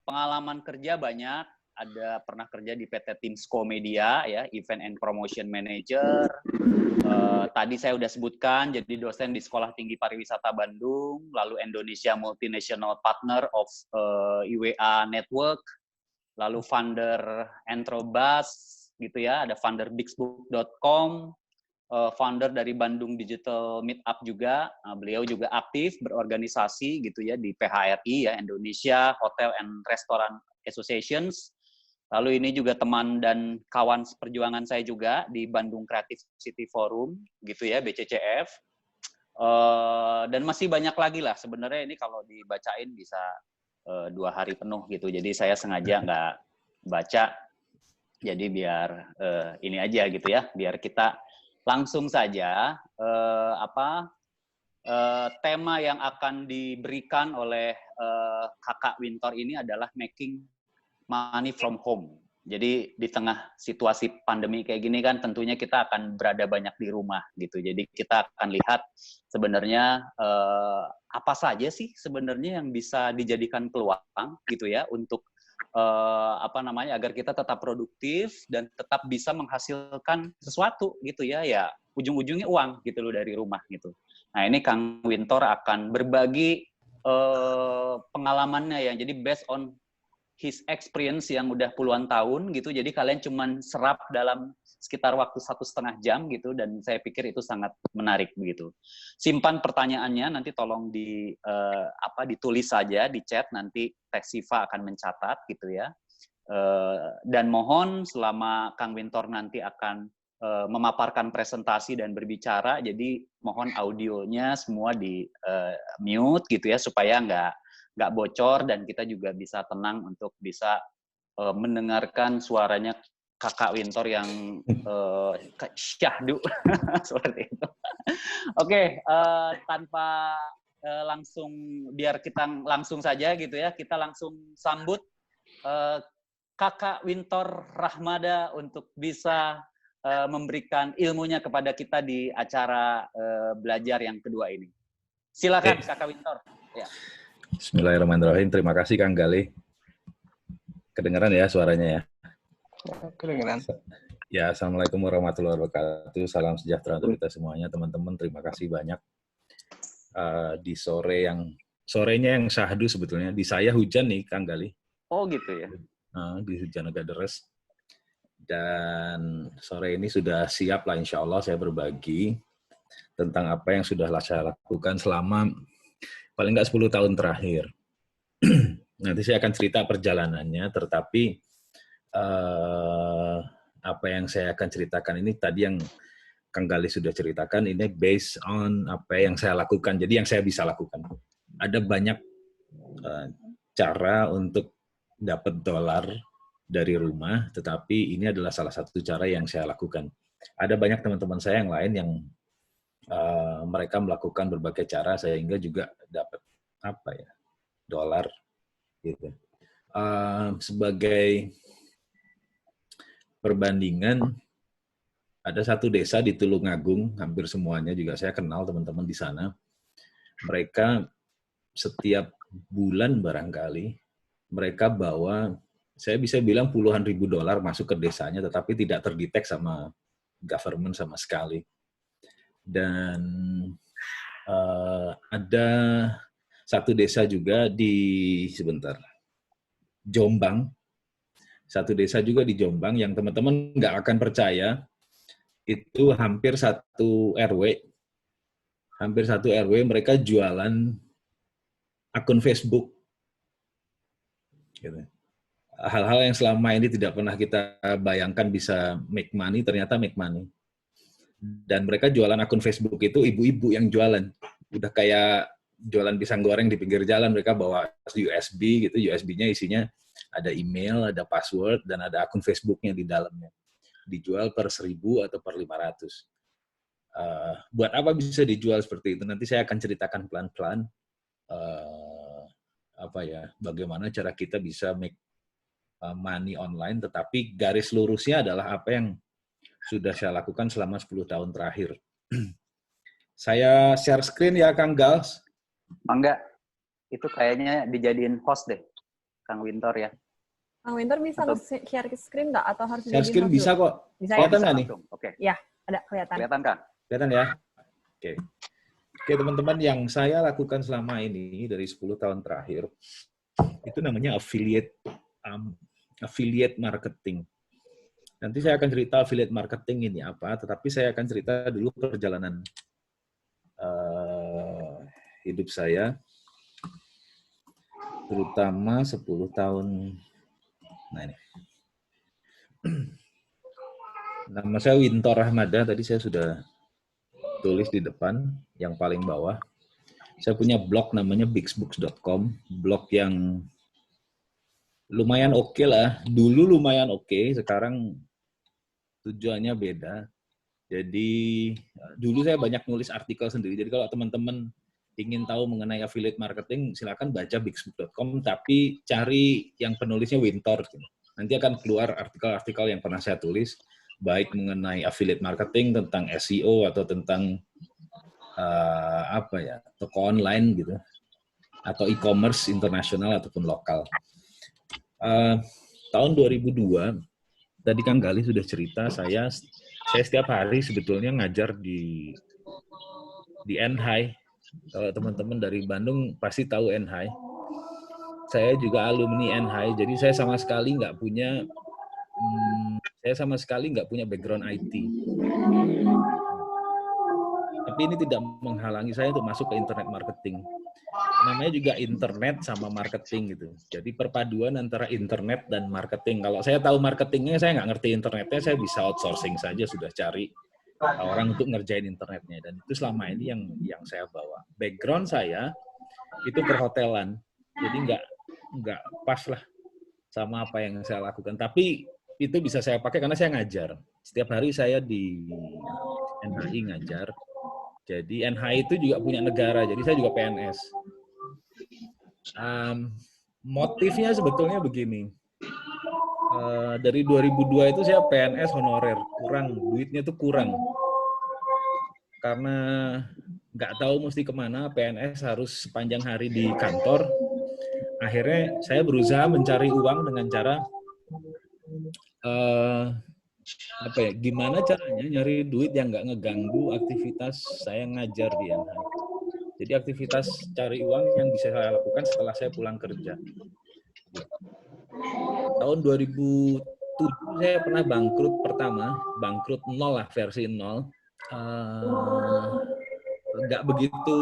Pengalaman kerja banyak, ada pernah kerja di PT Timsco Media ya, Event and Promotion Manager. Tadi saya udah sebutkan jadi dosen di Sekolah Tinggi Pariwisata Bandung, lalu Indonesia Multinational Partner of IWA Network, lalu founder Entrobus gitu ya, ada founder Bixbook.com, founder dari Bandung Digital Meetup juga. Beliau juga aktif berorganisasi gitu ya di PHRI ya, Indonesia Hotel and Restaurant Associations. Lalu ini juga teman dan kawan perjuangan saya juga di Bandung Creative City Forum gitu ya, BCCF. Dan masih banyak lagi lah sebenarnya, ini kalau dibacain bisa 2 hari penuh gitu. Jadi saya sengaja nggak baca, jadi biar ini aja gitu ya, biar kita langsung saja tema yang akan diberikan oleh Kakak Wintor ini adalah making money from home. Jadi di tengah situasi pandemi kayak gini kan tentunya kita akan berada banyak di rumah gitu. Jadi kita akan lihat sebenarnya apa saja sih sebenarnya yang bisa dijadikan peluang gitu ya untuk agar kita tetap produktif dan tetap bisa menghasilkan sesuatu gitu ya, ya ujung-ujungnya uang gitu loh dari rumah gitu. Nah ini Kang Wintor akan berbagi pengalamannya ya, jadi based on his experience yang udah puluhan tahun gitu, jadi kalian cuman serap dalam sekitar waktu 1,5 jam gitu, dan saya pikir itu sangat menarik begitu. Simpan pertanyaannya, nanti tolong ditulis saja di chat, nanti Teh Siva akan mencatat gitu ya. Dan mohon selama Kang Wintor nanti akan memaparkan presentasi dan berbicara, jadi mohon audionya semua di mute gitu ya, supaya nggak bocor dan kita juga bisa tenang untuk bisa mendengarkan suaranya Kakak Wintor yang syahdu seperti itu. Oke, tanpa langsung, biar kita langsung saja gitu ya, kita langsung sambut Kakak Wintor Rahmada untuk bisa memberikan ilmunya kepada kita di acara belajar yang kedua ini. Silakan Kakak Wintor. Ya. Bismillahirrahmanirrahim. Terima kasih Kang Galih. Kedengaran ya suaranya ya? Kedengaran. Ya, Assalamualaikum warahmatullahi wabarakatuh. Salam sejahtera untuk kita semuanya, teman-teman. Terima kasih banyak. Di sorenya yang syahdu sebetulnya. Di saya hujan nih, Kang Galih. Oh gitu ya? Di hujan agak deres. Dan sore ini sudah siap lah, insya Allah saya berbagi tentang apa yang sudah saya lakukan selama paling nggak 10 tahun terakhir. Nanti saya akan cerita perjalanannya, tetapi apa yang saya akan ceritakan ini tadi yang Kang Galih sudah ceritakan, ini based on apa yang saya lakukan, jadi yang saya bisa lakukan. Ada banyak cara untuk dapat dolar dari rumah, tetapi ini adalah salah satu cara yang saya lakukan. Ada banyak teman-teman saya yang lain yang mereka melakukan berbagai cara sehingga juga dapat dolar gitu. Sebagai perbandingan, ada satu desa di Tulungagung, hampir semuanya juga saya kenal teman-teman di sana. Mereka setiap bulan barangkali mereka bawa, saya bisa bilang puluhan ribu dolar masuk ke desanya, tetapi tidak terdetek sama government sama sekali. Dan ada satu desa juga di Jombang, satu desa juga di Jombang yang teman-teman nggak akan percaya, itu hampir satu RW mereka jualan akun Facebook. Gitu. Hal-hal yang selama ini tidak pernah kita bayangkan bisa make money, ternyata make money. Dan mereka jualan akun Facebook itu ibu-ibu yang jualan. Udah kayak jualan pisang goreng di pinggir jalan, mereka bawa USB gitu, USB-nya isinya ada email, ada password, dan ada akun Facebook-nya di dalamnya. Dijual per 1.000 atau per 500. Buat apa bisa dijual seperti itu? Nanti saya akan ceritakan pelan-pelan bagaimana cara kita bisa make money online, tetapi garis lurusnya adalah apa yang sudah saya lakukan selama 10 tahun terakhir. Saya share screen ya, Kang Gals. Enggak, itu kayaknya dijadiin host deh. Kang Wintor ya. Kang Winter bisa Atau- share screen nggak? Atau harus Share di screen bisa kok. Bisa ya? Kelihatan nggak nih? Langsung. Oke. Ya, ada kelihatan. Kelihatan Kang? Kelihatan ya? Oke. Oke, teman-teman, yang saya lakukan selama ini dari 10 tahun terakhir, itu namanya affiliate marketing. Nanti saya akan cerita affiliate marketing ini apa, tetapi saya akan cerita dulu perjalanan hidup saya, terutama 10 tahun. Nah ini. Nama saya Wintor Rahmada, tadi saya sudah tulis di depan, yang paling bawah. Saya punya blog namanya bigsbooks.com, blog yang lumayan oke lah. Dulu lumayan oke, sekarang tujuannya beda. Jadi dulu saya banyak nulis artikel sendiri. Jadi kalau teman-teman ingin tahu mengenai affiliate marketing, silakan baca bigsbooks.com, tapi cari yang penulisnya Wintor. Nanti akan keluar artikel-artikel yang pernah saya tulis, baik mengenai affiliate marketing, tentang SEO, atau tentang toko online gitu, atau e-commerce internasional ataupun lokal. Tahun 2002, tadi Kang Gali sudah cerita, saya setiap hari sebetulnya ngajar di NHI. Kalau teman-teman dari Bandung pasti tahu NHI. Saya juga alumni NHI, jadi saya sama sekali nggak punya background IT. Tapi ini tidak menghalangi saya untuk masuk ke internet marketing. Namanya juga internet sama marketing gitu. Jadi perpaduan antara internet dan marketing. Kalau saya tahu marketingnya, saya nggak ngerti internetnya, saya bisa outsourcing saja, sudah cari orang untuk ngerjain internetnya. Dan itu selama ini yang saya bawa. Background saya itu perhotelan. Jadi nggak pas lah sama apa yang saya lakukan. Tapi itu bisa saya pakai karena saya ngajar. Setiap hari saya di NHI ngajar. Jadi NHI itu juga punya negara, jadi saya juga PNS. Motifnya sebetulnya begini. Dari 2002 itu saya PNS honorer, duitnya tuh kurang. Karena nggak tahu mesti kemana, PNS harus sepanjang hari di kantor. Akhirnya saya berusaha mencari uang dengan cara gimana caranya nyari duit yang nggak ngeganggu aktivitas saya ngajar di NHI. Jadi aktivitas cari uang yang bisa saya lakukan setelah saya pulang kerja. Tahun 2007 saya pernah bangkrut pertama, bangkrut nol lah, versi 0. Nggak begitu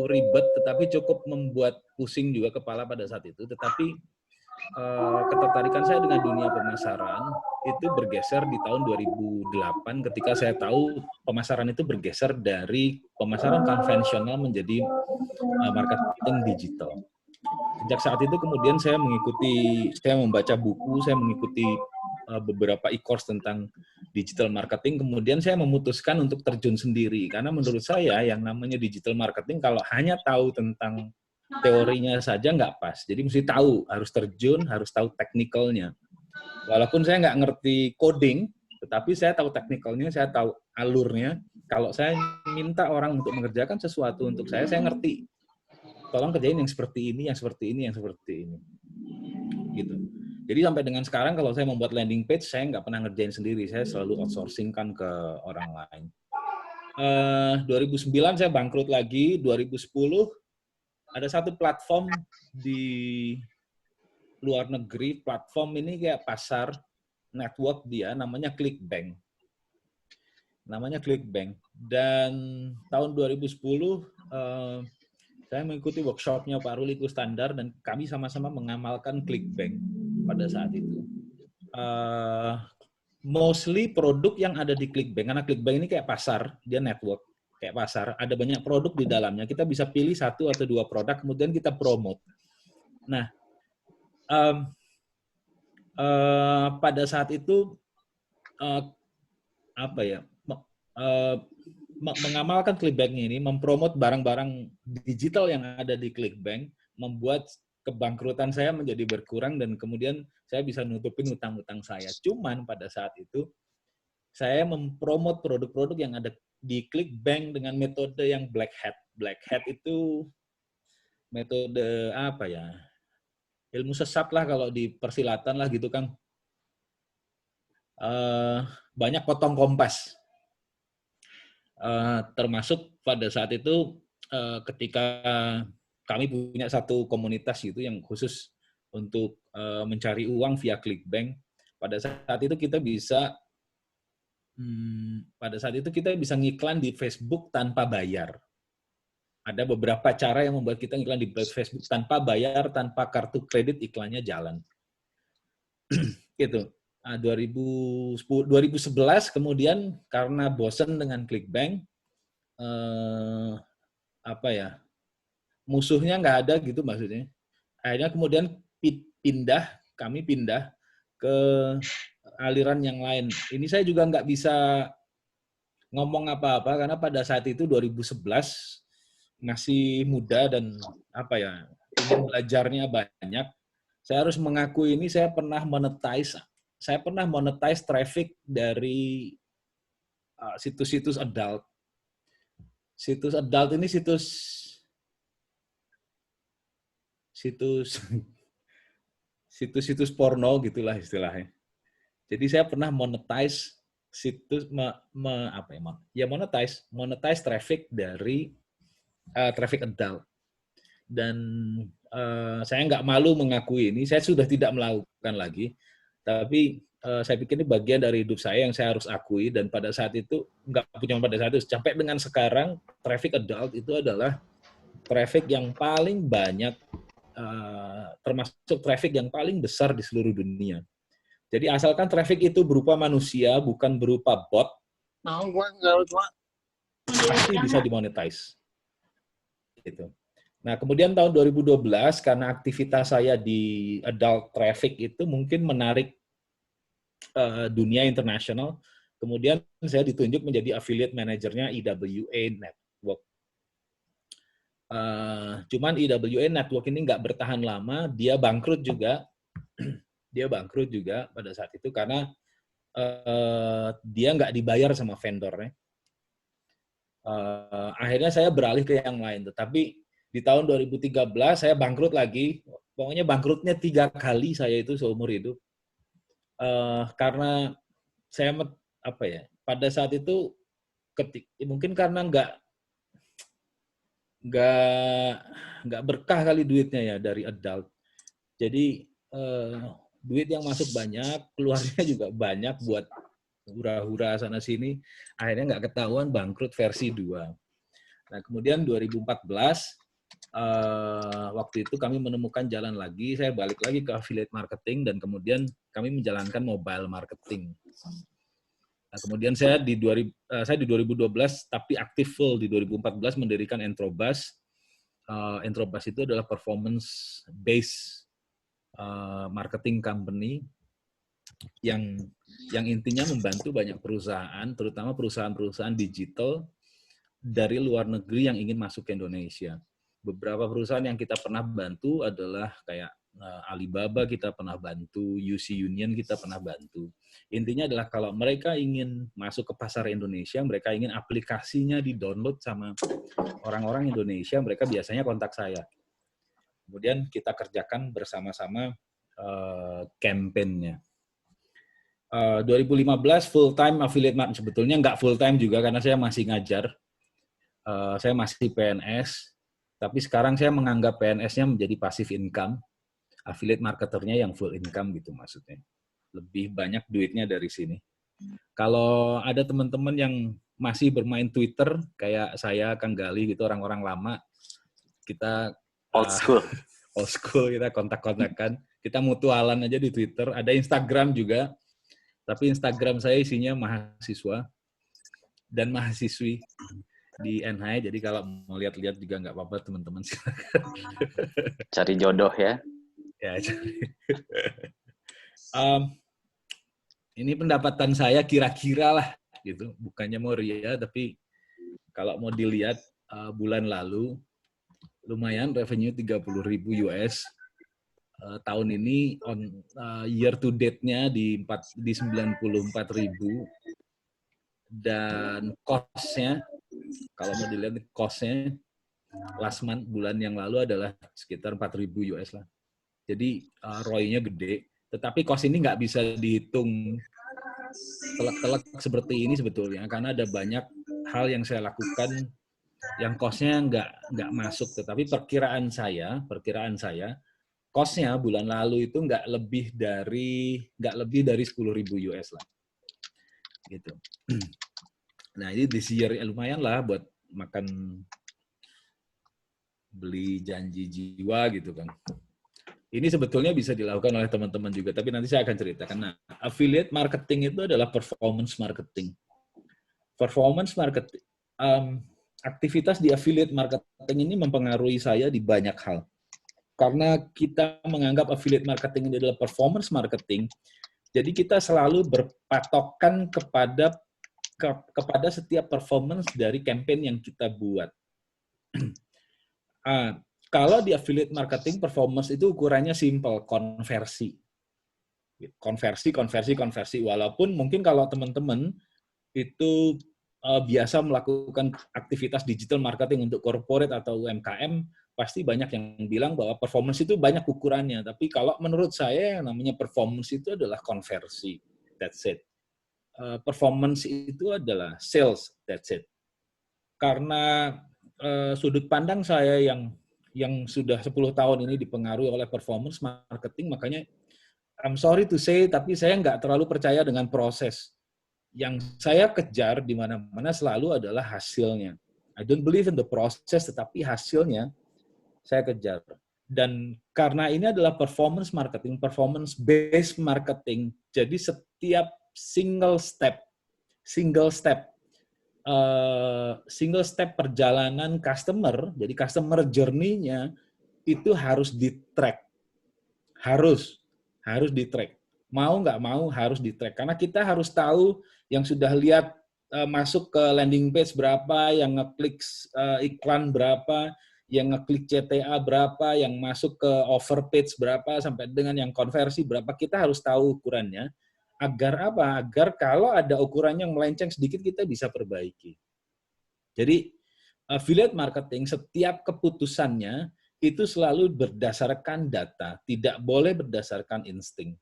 ribet, tetapi cukup membuat pusing juga kepala pada saat itu. Tetapi ketertarikan saya dengan dunia pemasaran itu bergeser di tahun 2008 ketika saya tahu pemasaran itu bergeser dari pemasaran konvensional menjadi marketing digital. Sejak saat itu kemudian saya membaca buku, saya mengikuti beberapa e-course tentang digital marketing, kemudian saya memutuskan untuk terjun sendiri. Karena menurut saya yang namanya digital marketing kalau hanya tahu tentang teorinya saja nggak pas. Jadi mesti tahu, harus terjun, harus tahu teknikalnya. Walaupun saya nggak ngerti coding, tetapi saya tahu teknikalnya, saya tahu alurnya. Kalau saya minta orang untuk mengerjakan sesuatu untuk saya ngerti. Tolong kerjain yang seperti ini, yang seperti ini, yang seperti ini. Gitu. Jadi sampai dengan sekarang kalau saya membuat landing page, saya nggak pernah ngerjain sendiri. Saya selalu outsourcing-kan ke orang lain. 2009 saya bangkrut lagi, 2010 ada satu platform di luar negeri, platform ini kayak pasar network dia, namanya ClickBank. Dan tahun 2010 saya mengikuti workshopnya Pak Ruli Kustandar dan kami sama-sama mengamalkan ClickBank pada saat itu. Mostly produk yang ada di ClickBank, karena ClickBank ini kayak pasar, dia network. Kayak pasar, ada banyak produk di dalamnya. Kita bisa pilih 1 atau 2 produk, kemudian kita promote. Nah, pada saat itu mengamalkan ClickBank ini, mempromot barang-barang digital yang ada di ClickBank, membuat kebangkrutan saya menjadi berkurang dan kemudian saya bisa nutupin utang-utang saya. Cuman pada saat itu saya mempromot produk-produk yang ada di ClickBank dengan metode yang black hat. Black hat itu metode apa ya? Ilmu sesat lah kalau di persilatan lah gitu, Kang. Banyak potong kompas. Termasuk pada saat itu ketika kami punya satu komunitas gitu yang khusus untuk mencari uang via ClickBank. Pada saat itu kita bisa ngiklan di Facebook tanpa bayar. Ada beberapa cara yang membuat kita ngiklan di Facebook tanpa bayar, tanpa kartu kredit, iklannya jalan. Gitu. 2011 kemudian karena bosan dengan ClickBank, musuhnya nggak ada gitu maksudnya. Akhirnya kemudian kami pindah ke aliran yang lain. Ini saya juga nggak bisa ngomong apa-apa karena pada saat itu 2011 masih muda dan ingin belajarnya banyak. Saya harus mengakui ini saya pernah monetize traffic dari situs-situs adult. Situs adult ini situs porno gitulah istilahnya. Jadi saya pernah monetize situs monetize traffic dari traffic adult. Dan saya nggak malu mengakui ini, saya sudah tidak melakukan lagi. Tapi saya pikir ini bagian dari hidup saya yang saya harus akui, dan pada saat itu, nggak punya pada saat itu, sampai dengan sekarang, traffic adult itu adalah traffic yang paling banyak, termasuk traffic yang paling besar di seluruh dunia. Jadi asalkan traffic itu berupa manusia, bukan berupa bot, pasti bisa dimonetize. Gitu. Nah, kemudian tahun 2012, karena aktivitas saya di adult traffic itu mungkin menarik dunia internasional, kemudian saya ditunjuk menjadi affiliate manajernya EWA Network. Cuman EWA Network ini nggak bertahan lama, dia bangkrut juga. Pada saat itu karena dia nggak dibayar sama vendornya. Akhirnya saya beralih ke yang lain, tetapi di tahun 2013 saya bangkrut lagi. Pokoknya bangkrutnya 3 kali saya itu seumur hidup. Karena saya pada saat itu mungkin karena nggak berkah kali duitnya ya dari adult. Jadi duit yang masuk banyak, keluarnya juga banyak buat hura-hura sana sini. Akhirnya nggak ketahuan, bangkrut versi 2. Nah, kemudian 2014 waktu itu kami menemukan jalan lagi, saya balik lagi ke affiliate marketing dan kemudian kami menjalankan mobile marketing. Nah, kemudian saya di 2012 tapi aktif full di 2014 mendirikan Entrobus. Entrobus itu adalah performance based marketing company yang intinya membantu banyak perusahaan, terutama perusahaan-perusahaan digital dari luar negeri yang ingin masuk ke Indonesia. Beberapa perusahaan yang kita pernah bantu adalah kayak Alibaba kita pernah bantu, UC Union kita pernah bantu. Intinya adalah kalau mereka ingin masuk ke pasar Indonesia, mereka ingin aplikasinya di-download sama orang-orang Indonesia, mereka biasanya kontak saya. Kemudian kita kerjakan bersama-sama campaign-nya. 2015 full-time affiliate marketing. Sebetulnya nggak full-time juga karena saya masih ngajar. Saya masih PNS, tapi sekarang saya menganggap PNS-nya menjadi passive income. Affiliate marketernya yang full income gitu maksudnya. Lebih banyak duitnya dari sini. Kalau ada teman-teman yang masih bermain Twitter, kayak saya, Kang Gali gitu, orang-orang lama, kita old school, kita kontak-kontakan, kita mutualan aja di Twitter. Ada Instagram juga, tapi Instagram saya isinya mahasiswa dan mahasiswi di NHI, jadi kalau mau lihat-lihat juga nggak apa-apa teman-teman. Cari jodoh ya. Ya, cari. Ini pendapatan saya kira-kira lah, gitu. Bukannya mau ria, tapi kalau mau dilihat bulan lalu, lumayan revenue 30.000 US. Tahun ini year to date-nya di 94.000 dan cost-nya kalau mau dilihat cost-nya last month, bulan yang lalu adalah sekitar 4.000 US lah. Jadi ROI-nya gede, tetapi cost ini nggak bisa dihitung telak-telak seperti ini sebetulnya, karena ada banyak hal yang saya lakukan yang cost-nya nggak masuk. Tetapi perkiraan saya, cost-nya bulan lalu itu nggak lebih dari 10.000 US lah, gitu. Nah ini this year lumayan lah buat makan, beli janji jiwa gitu kan. Ini sebetulnya bisa dilakukan oleh teman-teman juga, tapi nanti saya akan ceritakan. Nah, affiliate marketing itu adalah performance marketing. Performance marketing, aktivitas di affiliate marketing ini mempengaruhi saya di banyak hal. Karena kita menganggap affiliate marketing ini adalah performance marketing, jadi kita selalu berpatokan kepada setiap performance dari campaign yang kita buat. Kalau di affiliate marketing, performance itu ukurannya simple, konversi. Konversi. Walaupun mungkin kalau teman-teman itu biasa melakukan aktivitas digital marketing untuk corporate atau UMKM, pasti banyak yang bilang bahwa performance itu banyak ukurannya. Tapi kalau menurut saya, yang namanya performance itu adalah konversi. That's it. Performance itu adalah sales. That's it. Karena sudut pandang saya yang sudah 10 tahun ini dipengaruhi oleh performance marketing, makanya I'm sorry to say, tapi saya nggak terlalu percaya dengan proses. Yang saya kejar di mana-mana selalu adalah hasilnya. I don't believe in the process, tetapi hasilnya saya kejar. Dan karena ini adalah performance marketing, performance-based marketing, jadi setiap single step perjalanan customer, jadi customer journey-nya itu harus di-track. Harus di-track. Mau nggak mau harus di-track. Karena kita harus tahu yang sudah lihat masuk ke landing page berapa, yang ngeklik iklan berapa, yang ngeklik CTA berapa, yang masuk ke offer page berapa, sampai dengan yang konversi berapa. Kita harus tahu ukurannya. Agar apa? Agar kalau ada ukuran yang melenceng sedikit, kita bisa perbaiki. Jadi, affiliate marketing, setiap keputusannya itu selalu berdasarkan data, tidak boleh berdasarkan insting.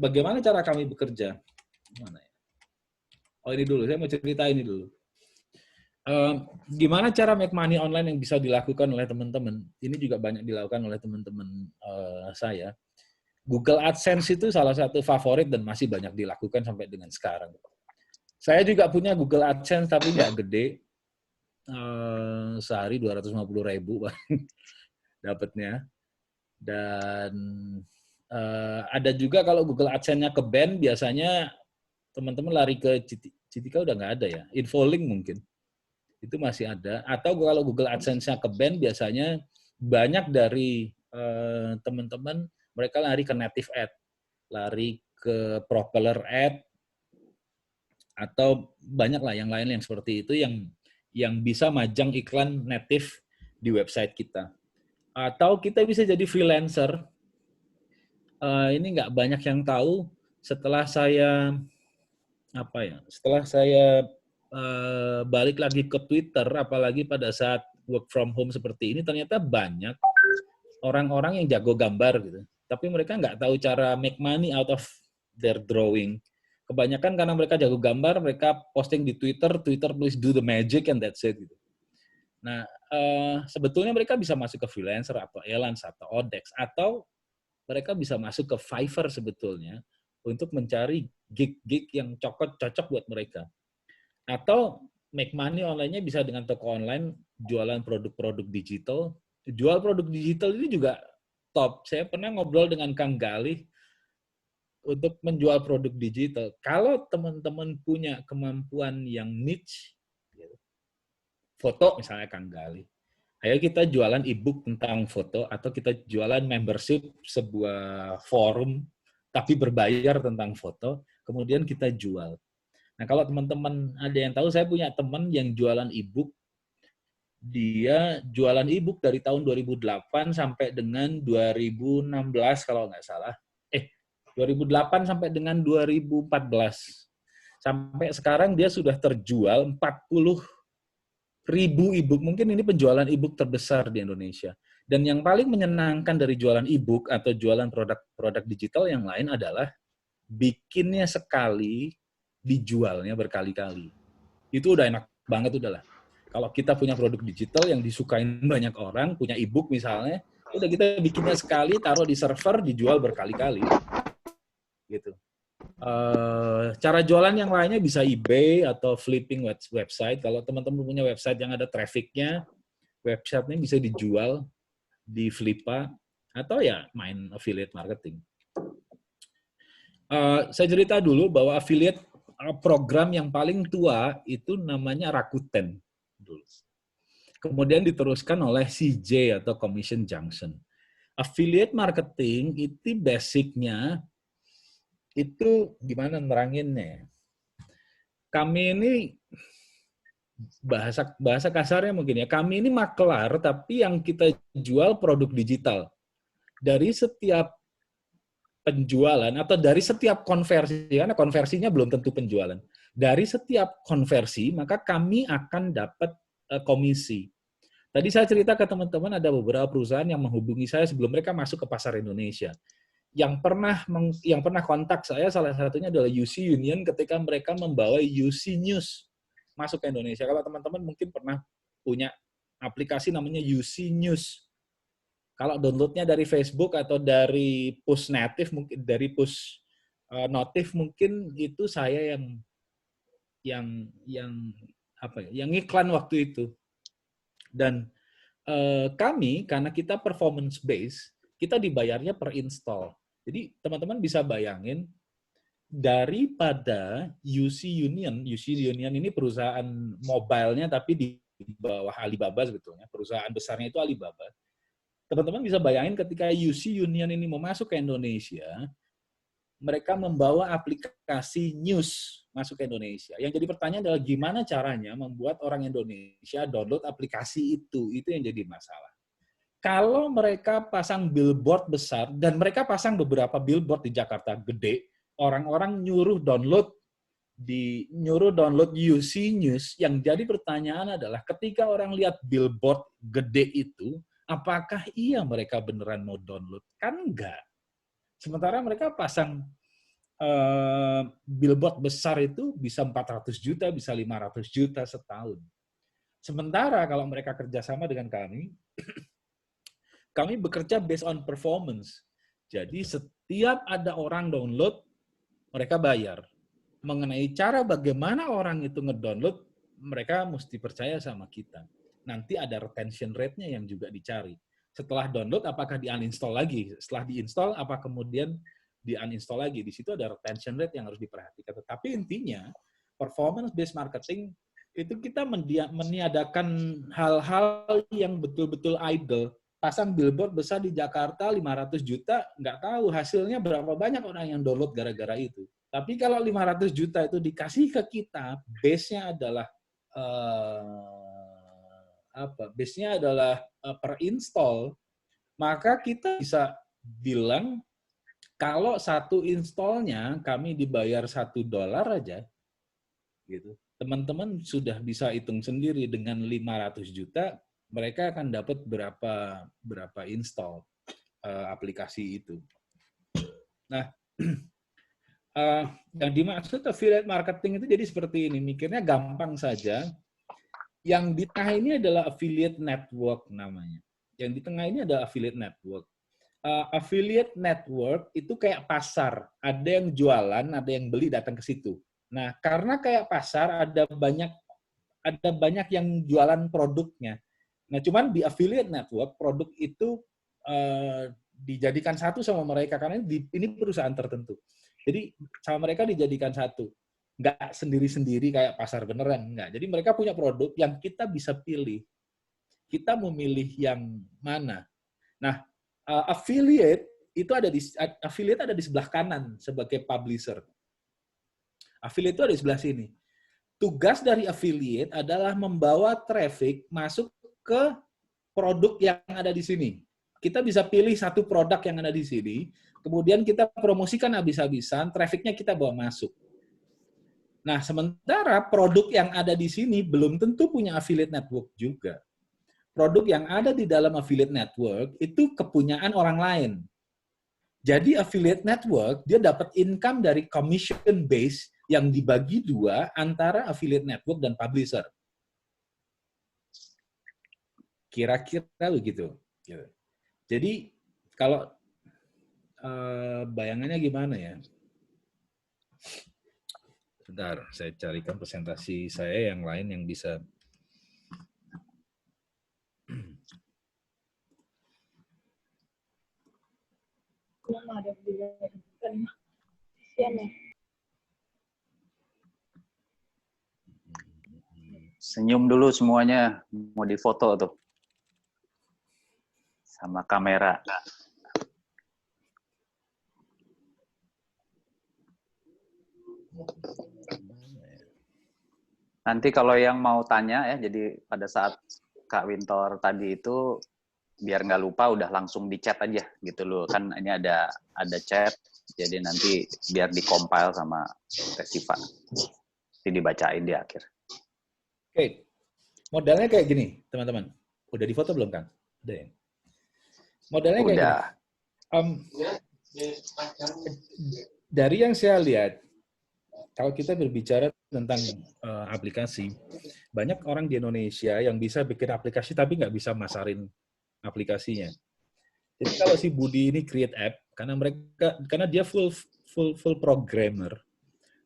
Bagaimana cara kami bekerja? Mana ya? Oh ini dulu, saya mau cerita ini dulu. Gimana cara make money online yang bisa dilakukan oleh teman-teman? Ini juga banyak dilakukan oleh teman-teman saya. Google AdSense itu salah satu favorit dan masih banyak dilakukan sampai dengan sekarang. Saya juga punya Google AdSense tapi nggak gede. Sehari 250.000 dapatnya. Dan ada juga kalau Google AdSense-nya ke ban, biasanya teman-teman lari ke Citika udah nggak ada ya. Infolink mungkin. Itu masih ada. Atau kalau Google AdSense-nya ke ban, biasanya banyak dari teman-teman mereka lari ke native ad, lari ke propeller ad, atau banyak lah yang lain yang seperti itu yang bisa majang iklan native di website kita. Atau kita bisa jadi freelancer. Ini nggak banyak yang tahu. Setelah saya balik lagi ke Twitter, apalagi pada saat work from home seperti ini, ternyata banyak orang-orang yang jago gambar gitu. Tapi mereka nggak tahu cara make money out of their drawing. Kebanyakan karena mereka jago gambar, mereka posting di Twitter please do the magic and that's it. Gitu. Nah, sebetulnya mereka bisa masuk ke freelancer atau Elance atau Odex, atau mereka bisa masuk ke Fiverr sebetulnya untuk mencari gig-gig yang cocok buat mereka. Atau make money online-nya bisa dengan toko online, jualan produk-produk digital. Jual produk digital ini juga top. Saya pernah ngobrol dengan Kang Galih untuk menjual produk digital. Kalau teman-teman punya kemampuan yang niche, foto misalnya Kang Galih, ayo kita jualan e-book tentang foto, atau kita jualan membership sebuah forum, tapi berbayar tentang foto, kemudian kita jual. Nah, kalau teman-teman ada yang tahu, saya punya teman yang jualan e-book. Dia jualan e-book dari tahun 2008 sampai dengan 2016 kalau nggak salah. 2008 sampai dengan 2014. Sampai sekarang dia sudah terjual 40.000 1000 e-book. Mungkin ini penjualan e-book terbesar di Indonesia. Dan yang paling menyenangkan dari jualan e-book atau jualan produk digital yang lain adalah bikinnya sekali, dijualnya berkali-kali. Itu udah enak banget udahlah. Kalau kita punya produk digital yang disukain banyak orang, punya e-book misalnya, udah kita bikinnya sekali, taruh di server, dijual berkali-kali. Gitu. Cara jualan yang lainnya bisa eBay atau flipping website. Kalau teman-teman punya website yang ada traffic-nya, website-nya bisa dijual di Flippa atau ya main affiliate marketing. Saya cerita dulu bahwa affiliate program yang paling tua itu namanya Rakuten dulu. Kemudian diteruskan oleh CJ atau Commission Junction. Affiliate marketing itu basicnya itu gimana neranginnya? Kami ini bahasa kasarnya mungkin ya. Kami ini maklar tapi yang kita jual produk digital. Dari setiap penjualan atau dari setiap konversi, karena konversinya belum tentu penjualan. Dari setiap konversi, maka kami akan dapat komisi. Tadi saya cerita ke teman-teman ada beberapa perusahaan yang menghubungi saya sebelum mereka masuk ke pasar Indonesia. Yang pernah kontak saya salah satunya adalah UC Union ketika mereka membawa UC News masuk ke Indonesia. Kalau teman-teman mungkin pernah punya aplikasi namanya UC News. Kalau downloadnya dari Facebook atau dari push native mungkin dari push notif mungkin itu saya yang iklan waktu itu. Dan kami karena kita performance base, kita dibayarnya per install. Jadi teman-teman bisa bayangin daripada UC Union ini perusahaan mobile-nya tapi di bawah Alibaba sebetulnya, perusahaan besarnya itu Alibaba. Teman-teman bisa bayangin ketika UC Union ini mau masuk ke Indonesia, mereka membawa aplikasi news masuk ke Indonesia. Yang jadi pertanyaan adalah gimana caranya membuat orang Indonesia download aplikasi itu yang jadi masalah. Kalau mereka pasang billboard besar, dan mereka pasang beberapa billboard di Jakarta gede, orang-orang nyuruh download UC News, yang jadi pertanyaan adalah ketika orang lihat billboard gede itu, apakah iya mereka beneran mau download? Kan enggak. Sementara mereka pasang billboard besar itu bisa 400 juta, bisa 500 juta setahun. Sementara kalau mereka kerjasama dengan kami bekerja based on performance. Jadi setiap ada orang download, mereka bayar. Mengenai cara bagaimana orang itu ngedownload, mereka mesti percaya sama kita. Nanti ada retention rate-nya yang juga dicari. Setelah download, apakah di-uninstall lagi? Setelah di-install, apa kemudian di-uninstall lagi? Di situ ada retention rate yang harus diperhatikan. Tetapi intinya, performance-based marketing, itu kita meniadakan hal-hal yang betul-betul idle. Pasang billboard besar di Jakarta 500 juta, nggak tahu hasilnya berapa banyak orang yang download gara-gara itu. Tapi kalau 500 juta itu dikasih ke kita, base-nya adalah base-nya adalah per install, maka kita bisa bilang kalau satu installnya kami dibayar $1 aja, gitu. Teman-teman sudah bisa hitung sendiri dengan 500 juta, mereka akan dapat berapa install aplikasi itu. Nah, yang dimaksud affiliate marketing itu jadi seperti ini, mikirnya gampang saja. Yang di tengah ini adalah affiliate network namanya. Yang di tengah ini adalah affiliate network. Affiliate network itu kayak pasar, ada yang jualan, ada yang beli datang ke situ. Nah, karena kayak pasar ada banyak yang jualan produknya. Nah, cuman di affiliate network, produk itu dijadikan satu sama mereka, karena ini perusahaan tertentu. Jadi, sama mereka dijadikan satu. Nggak sendiri-sendiri kayak pasar beneran, nggak. Jadi, mereka punya produk yang kita bisa pilih. Kita memilih yang mana. Nah, affiliate ada di sebelah kanan sebagai publisher. Affiliate itu ada di sebelah sini. Tugas dari affiliate adalah membawa traffic masuk ke produk yang ada di sini. Kita bisa pilih satu produk yang ada di sini, kemudian kita promosikan habis-habisan, trafficnya kita bawa masuk. Nah, sementara produk yang ada di sini belum tentu punya affiliate network juga. Produk yang ada di dalam affiliate network itu kepunyaan orang lain. Jadi affiliate network, dia dapat income dari commission base yang dibagi dua antara affiliate network dan publisher. Kira-kira begitu. Jadi, kalau bayangannya gimana ya? Bentar, saya carikan presentasi saya yang lain yang bisa. Senyum dulu semuanya, mau difoto tuh. Sama kamera. Nanti kalau yang mau tanya ya, jadi pada saat Kak Wintor tadi itu, biar nggak lupa udah langsung di chat aja gitu loh. Kan ini ada chat, jadi nanti biar di-compile sama Tesiva. Nanti dibacain di akhir. Oke, modalnya kayak gini, teman-teman. Udah difoto belum, Kang? Udah ya? Modalnya kayak Udah. gini. Dari yang saya lihat, kalau kita berbicara tentang aplikasi, banyak orang di Indonesia yang bisa bikin aplikasi tapi nggak bisa masarin aplikasinya. Jadi kalau si Budi ini create app, karena dia full programmer,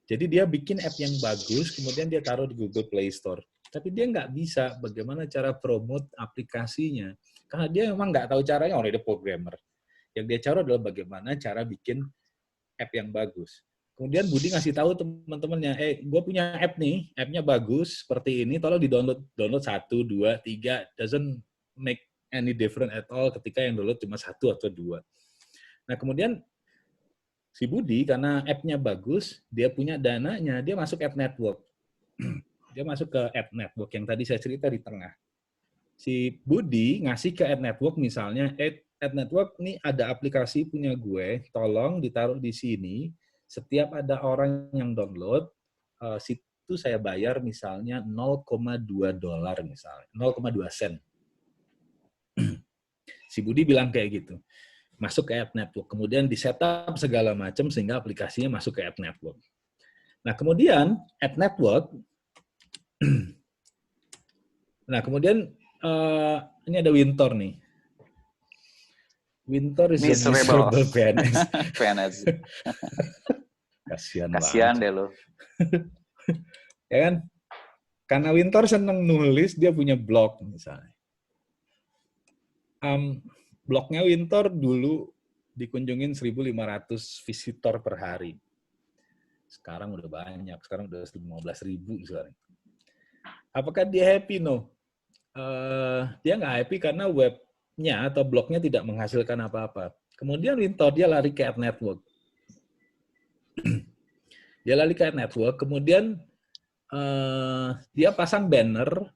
jadi dia bikin app yang bagus, kemudian dia taruh di Google Play Store. Tapi dia nggak bisa bagaimana cara promote aplikasinya, karena dia memang nggak tahu caranya, orang dia programmer. Yang dia cari adalah bagaimana cara bikin app yang bagus. Kemudian Budi ngasih tahu teman-temannya, gue punya app nih, app-nya bagus, seperti ini, tolong di-download 1, 2, 3, doesn't make any different at all ketika yang download cuma 1 atau 2. Nah, kemudian si Budi, karena app-nya bagus, dia punya dananya, dia masuk Ad Network. Dia masuk ke Ad Network yang tadi saya cerita di tengah. Si Budi ngasih ke Ad Network misalnya, Ad Network nih ada aplikasi punya gue, tolong ditaruh di sini. Setiap ada orang yang download, situ saya bayar misalnya $0,2 misalnya, 0,2 sen. Si Budi bilang kayak gitu. Masuk ke Ad Network, kemudian di setup segala macam sehingga aplikasinya masuk ke Ad Network. Nah, kemudian Ad Network, ini ada Wintor nih. Wintor is a miserable PNS. PNS. Kasian deh lo. Ya kan? Karena Wintor senang nulis, dia punya blog misalnya. Blognya Wintor dulu dikunjungin 1.500 visitor per hari. Sekarang udah banyak, sekarang udah 15.000 sekarang. Apakah dia happy? No. Dia nggak happy karena webnya atau blognya tidak menghasilkan apa-apa. Kemudian Wintor dia lari ke Ad Network. Dia lari ke Ad Network, kemudian dia pasang banner.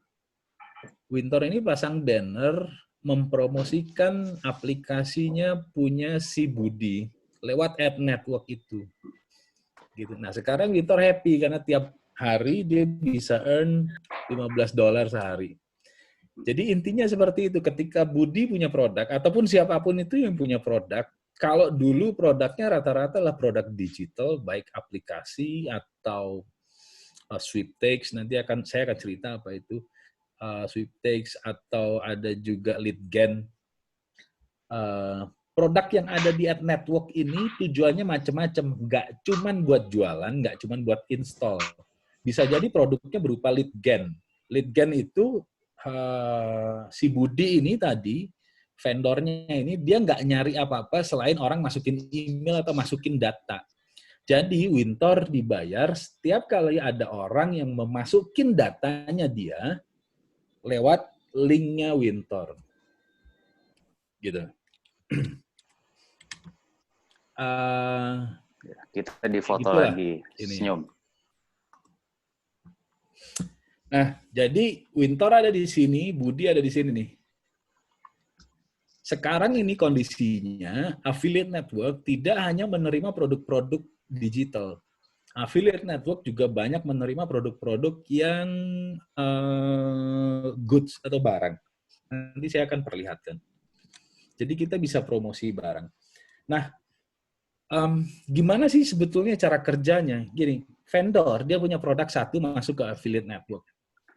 Wintor ini pasang banner mempromosikan aplikasinya punya si Budi lewat Ad Network itu. Gitu. Nah, sekarang Wintor happy karena tiap hari dia bisa earn $15 sehari. Jadi intinya seperti itu, ketika Budi punya produk, ataupun siapapun itu yang punya produk, kalau dulu produknya rata-rata adalah produk digital, baik aplikasi atau sweepstakes, nanti saya akan cerita apa itu sweepstakes, atau ada juga lead gen. Produk yang ada di Ad Network ini tujuannya macam-macam, nggak cuman buat jualan, nggak cuman buat install. Bisa jadi produknya berupa lead gen. Lead gen itu si Budi ini tadi, vendornya ini, dia nggak nyari apa-apa selain orang masukin email atau masukin data. Jadi Wintor dibayar setiap kali ada orang yang memasukin datanya dia lewat linknya Wintor. Gitu. Kita di foto gitulah lagi, ini. senyum. Nah, jadi Wintor ada di sini, Budi ada di sini nih. Sekarang ini kondisinya, affiliate network tidak hanya menerima produk-produk digital. affiliate network juga banyak menerima produk-produk yang goods atau barang. Nanti saya akan perlihatkan. Jadi kita bisa promosi barang. Nah, gimana sih sebetulnya cara kerjanya? Gini, vendor dia punya produk satu masuk ke affiliate network.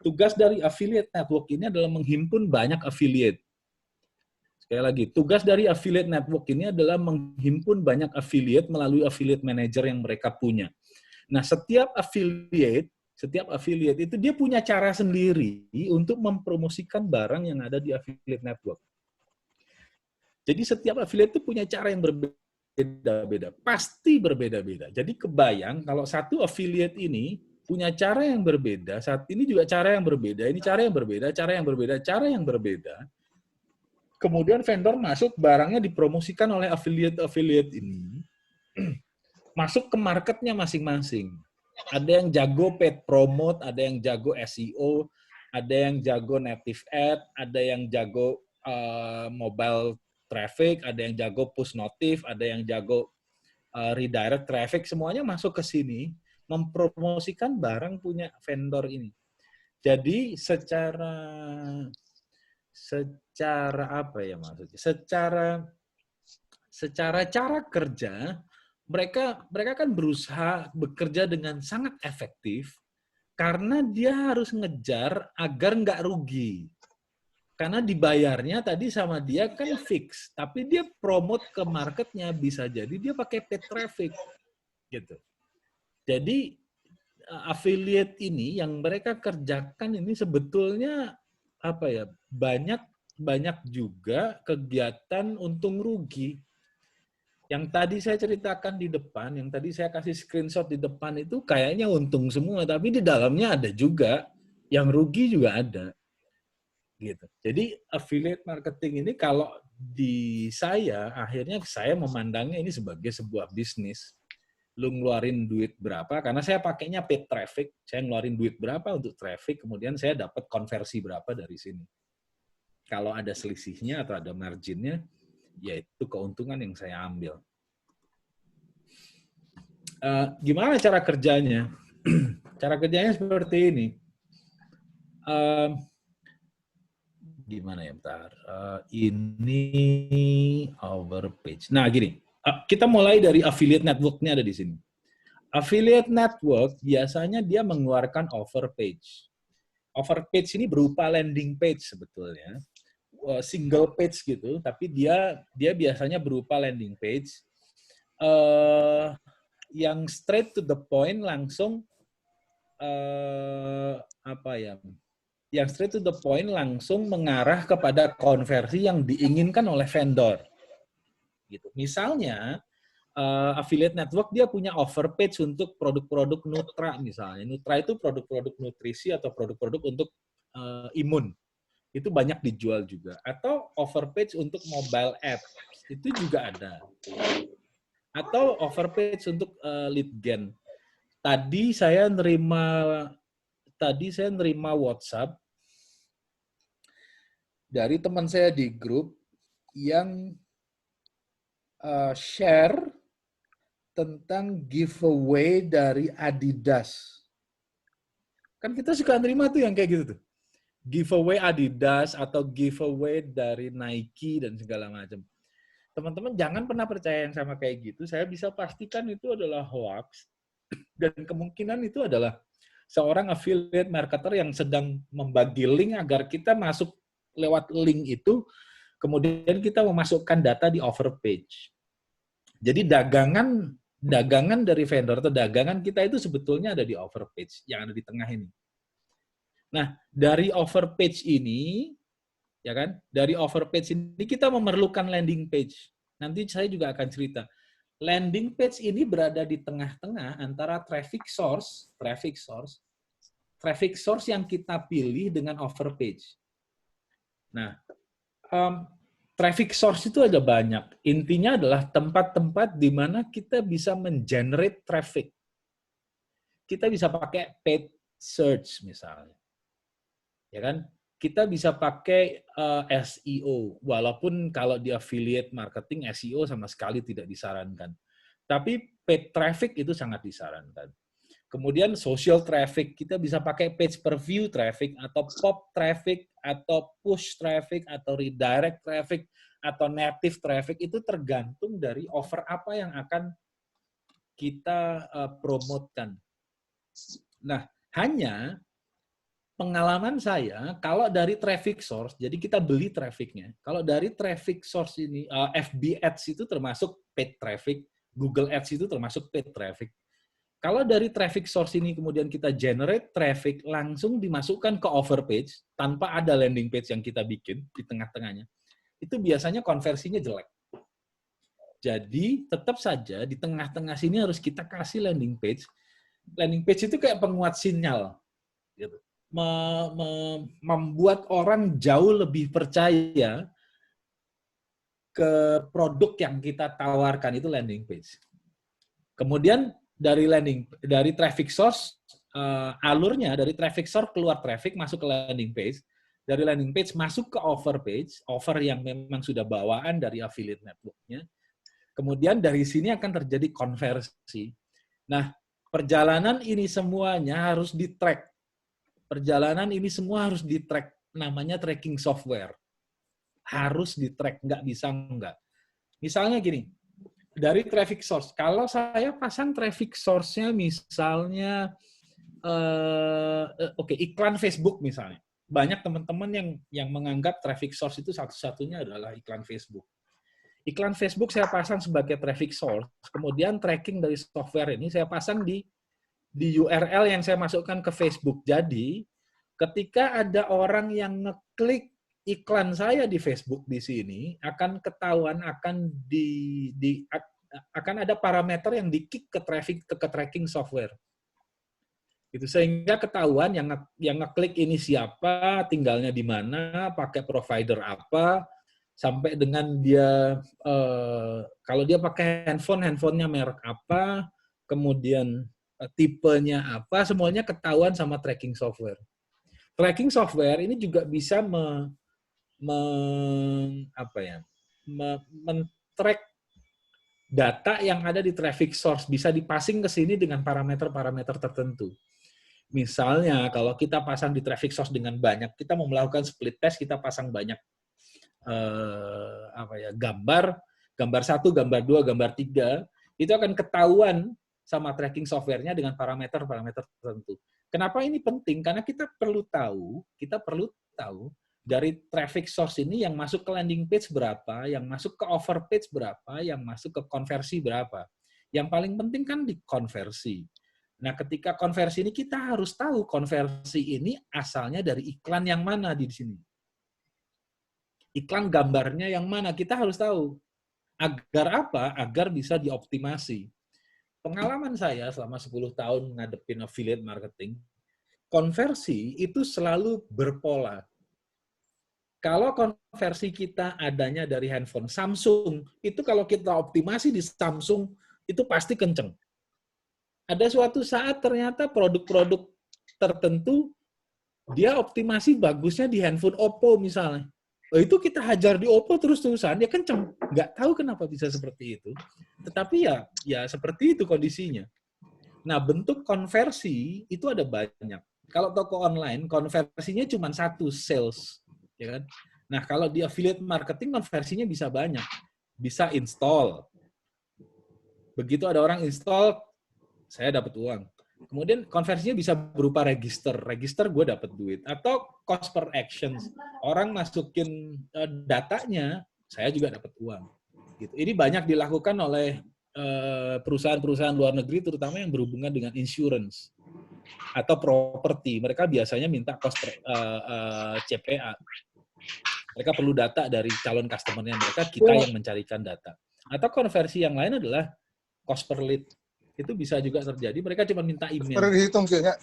Tugas dari affiliate network ini adalah menghimpun banyak affiliate. Sekali lagi, tugas dari affiliate network ini adalah menghimpun banyak affiliate melalui affiliate manager yang mereka punya. Nah, setiap affiliate itu dia punya cara sendiri untuk mempromosikan barang yang ada di affiliate network. Jadi setiap affiliate itu punya cara yang berbeda-beda, pasti berbeda-beda. Jadi kebayang kalau satu affiliate ini punya cara yang berbeda, saat ini juga cara yang berbeda, ini cara yang berbeda, cara yang berbeda, cara yang berbeda. Kemudian vendor masuk, barangnya dipromosikan oleh affiliate ini, masuk ke marketnya masing-masing. Ada yang jago paid promote, ada yang jago SEO, ada yang jago native ad, ada yang jago mobile traffic, ada yang jago push notif, ada yang jago redirect traffic, semuanya masuk ke sini, mempromosikan barang punya vendor ini. Jadi secara apa ya maksudnya? Secara cara kerja, mereka kan berusaha bekerja dengan sangat efektif karena dia harus ngejar agar nggak rugi. Karena dibayarnya tadi sama dia kan fix, tapi dia promote ke marketnya bisa jadi dia pakai paid traffic gitu. Jadi affiliate ini yang mereka kerjakan ini sebetulnya apa ya, banyak juga kegiatan untung rugi. Yang tadi saya ceritakan di depan, yang tadi saya kasih screenshot di depan itu kayaknya untung semua, tapi di dalamnya ada juga yang rugi juga ada. Gitu. Jadi affiliate marketing ini kalau di saya, akhirnya saya memandangnya ini sebagai sebuah bisnis. Lu ngeluarin duit berapa, karena saya pakainya paid traffic, saya ngeluarin duit berapa untuk traffic, kemudian saya dapat konversi berapa dari sini. Kalau ada selisihnya atau ada marginnya, yaitu keuntungan yang saya ambil. Gimana cara kerjanya? Cara kerjanya seperti ini. Gimana ya, bentar. Ini our page. Nah, gini. Kita mulai dari affiliate network-nya ada di sini. Affiliate network biasanya dia mengeluarkan offer page. Offer page ini berupa landing page sebetulnya. Single page gitu, tapi dia biasanya berupa landing page yang straight to the point, langsung yang straight to the point langsung mengarah kepada konversi yang diinginkan oleh vendor. Gitu. Misalnya affiliate network dia punya offer page untuk produk-produk Nutra misalnya. Nutra itu produk-produk nutrisi atau produk-produk untuk imun. Itu banyak dijual juga. Atau offer page untuk mobile app, itu juga ada. Atau offer page untuk lead gen. Tadi saya nerima WhatsApp dari teman saya di grup yang share tentang giveaway dari Adidas. Kan kita suka nerima tuh yang kayak gitu tuh. Giveaway Adidas atau giveaway dari Nike dan segala macam. Teman-teman jangan pernah percaya yang sama kayak gitu. Saya bisa pastikan itu adalah hoax. Dan kemungkinan itu adalah seorang affiliate marketer yang sedang membagi link agar kita masuk lewat link itu, kemudian kita memasukkan data di offer page. Jadi dagangan dari vendor atau dagangan kita itu sebetulnya ada di offer page, yang ada di tengah ini. Nah, dari offer page ini, ya kan? Dari offer page ini kita memerlukan landing page. Nanti saya juga akan cerita. Landing page ini berada di tengah-tengah antara traffic source yang kita pilih dengan offer page. Nah, traffic source itu ada banyak. Intinya adalah tempat-tempat di mana kita bisa men-generate traffic. Kita bisa pakai paid search misalnya. Ya kan? Kita bisa pakai SEO, walaupun kalau di affiliate marketing SEO sama sekali tidak disarankan. Tapi paid traffic itu sangat disarankan. Kemudian social traffic, kita bisa pakai page per view traffic, atau pop traffic, atau push traffic, atau redirect traffic, atau native traffic, itu tergantung dari offer apa yang akan kita promotkan. Nah, hanya pengalaman saya, kalau dari traffic source, jadi kita beli trafficnya, kalau dari traffic source ini, FB Ads itu termasuk paid traffic, Google Ads itu termasuk paid traffic. Kalau dari traffic source ini kemudian kita generate traffic, langsung dimasukkan ke offer page, tanpa ada landing page yang kita bikin di tengah-tengahnya, itu biasanya konversinya jelek. Jadi tetap saja di tengah-tengah sini harus kita kasih landing page. Landing page itu kayak penguat sinyal, gitu. Membuat orang jauh lebih percaya ke produk yang kita tawarkan, itu landing page. Kemudian dari traffic source, alurnya dari traffic source keluar traffic masuk ke landing page, dari landing page masuk ke offer page, offer yang memang sudah bawaan dari affiliate network-nya. Kemudian dari sini akan terjadi konversi. Nah, perjalanan ini semuanya harus di-track. Perjalanan ini semua harus di-track. Namanya tracking software. Harus di-track, nggak bisa nggak. Misalnya gini, dari traffic source. Kalau saya pasang traffic source-nya misalnya, iklan Facebook misalnya. Banyak teman-teman yang menganggap traffic source itu satu-satunya adalah iklan Facebook. Iklan Facebook saya pasang sebagai traffic source, kemudian tracking dari software ini saya pasang di URL yang saya masukkan ke Facebook. Jadi, ketika ada orang yang ngeklik iklan saya di Facebook di sini, akan ketahuan, akan ada parameter yang di-kick ke tracking software. Itu sehingga ketahuan yang ngeklik ini siapa, tinggalnya di mana, pakai provider apa, sampai dengan dia, kalau dia pakai handphonenya merek apa, kemudian tipenya apa, semuanya ketahuan sama tracking software. Tracking software ini juga bisa men-track data yang ada di traffic source, bisa dipasing ke sini dengan parameter-parameter tertentu. Misalnya, kalau kita pasang di traffic source dengan banyak, kita mau melakukan split test, kita pasang banyak gambar 1, gambar 2, gambar 3, itu akan ketahuan sama tracking software-nya dengan parameter-parameter tertentu. Kenapa ini penting? Karena kita perlu tahu dari traffic source ini yang masuk ke landing page berapa, yang masuk ke offer page berapa, yang masuk ke konversi berapa. Yang paling penting kan di konversi. Nah, ketika konversi ini kita harus tahu konversi ini asalnya dari iklan yang mana di sini. Iklan gambarnya yang mana, kita harus tahu. Agar apa? Agar bisa dioptimasi. Pengalaman saya selama 10 tahun ngadepin affiliate marketing, konversi itu selalu berpola. Kalau konversi kita adanya dari handphone Samsung, itu kalau kita optimasi di Samsung, itu pasti kenceng. Ada suatu saat ternyata produk-produk tertentu, dia optimasi bagusnya di handphone Oppo misalnya. Itu kita hajar di Oppo terus-terusan, dia kenceng. Nggak tahu kenapa bisa seperti itu. Tetapi ya seperti itu kondisinya. Nah, bentuk konversi itu ada banyak. Kalau toko online, konversinya cuma satu, sales. Ya kan? Nah, kalau di affiliate marketing, konversinya bisa banyak. Bisa install. Begitu ada orang install, saya dapat uang. Kemudian konversinya bisa berupa register gue dapat duit, atau cost per action, orang masukin datanya, saya juga dapat uang. Gitu. Ini banyak dilakukan oleh perusahaan-perusahaan luar negeri, terutama yang berhubungan dengan insurance atau properti. Mereka biasanya minta cost per CPA. Mereka perlu data dari calon customer-nya mereka, kita yang mencarikan data. Atau konversi yang lain adalah cost per lead. Itu bisa juga terjadi, mereka cuma minta email. Perlu dihitung kayaknya.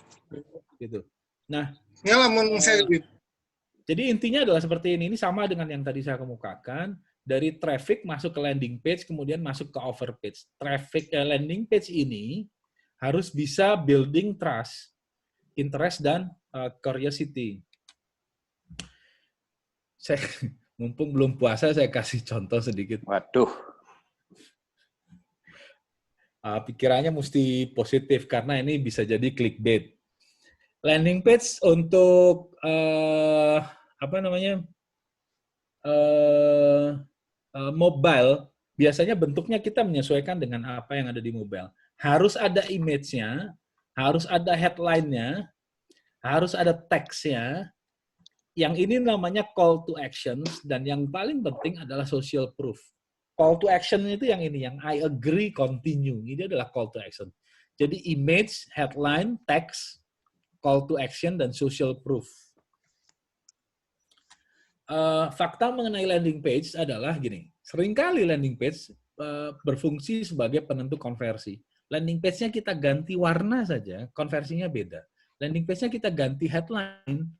Gitu. Nah, jadi intinya adalah seperti ini sama dengan yang tadi saya kemukakan, dari traffic masuk ke landing page, kemudian masuk ke offer page. Landing page ini harus bisa building trust, interest, dan curiosity. Mumpung belum puasa, saya kasih contoh sedikit. Waduh. pikirannya mesti positif karena ini bisa jadi clickbait. Landing page untuk mobile, biasanya bentuknya kita menyesuaikan dengan apa yang ada di mobile. Harus ada image-nya, harus ada headline-nya, harus ada teksnya. Yang ini namanya call to action, dan yang paling penting adalah social proof. Call to action itu yang ini, yang I agree, continue. Ini adalah call to action. Jadi image, headline, text, call to action, dan social proof. Fakta mengenai landing page adalah gini, seringkali landing page berfungsi sebagai penentu konversi. Landing page-nya kita ganti warna saja, konversinya beda. Landing page-nya kita ganti headline,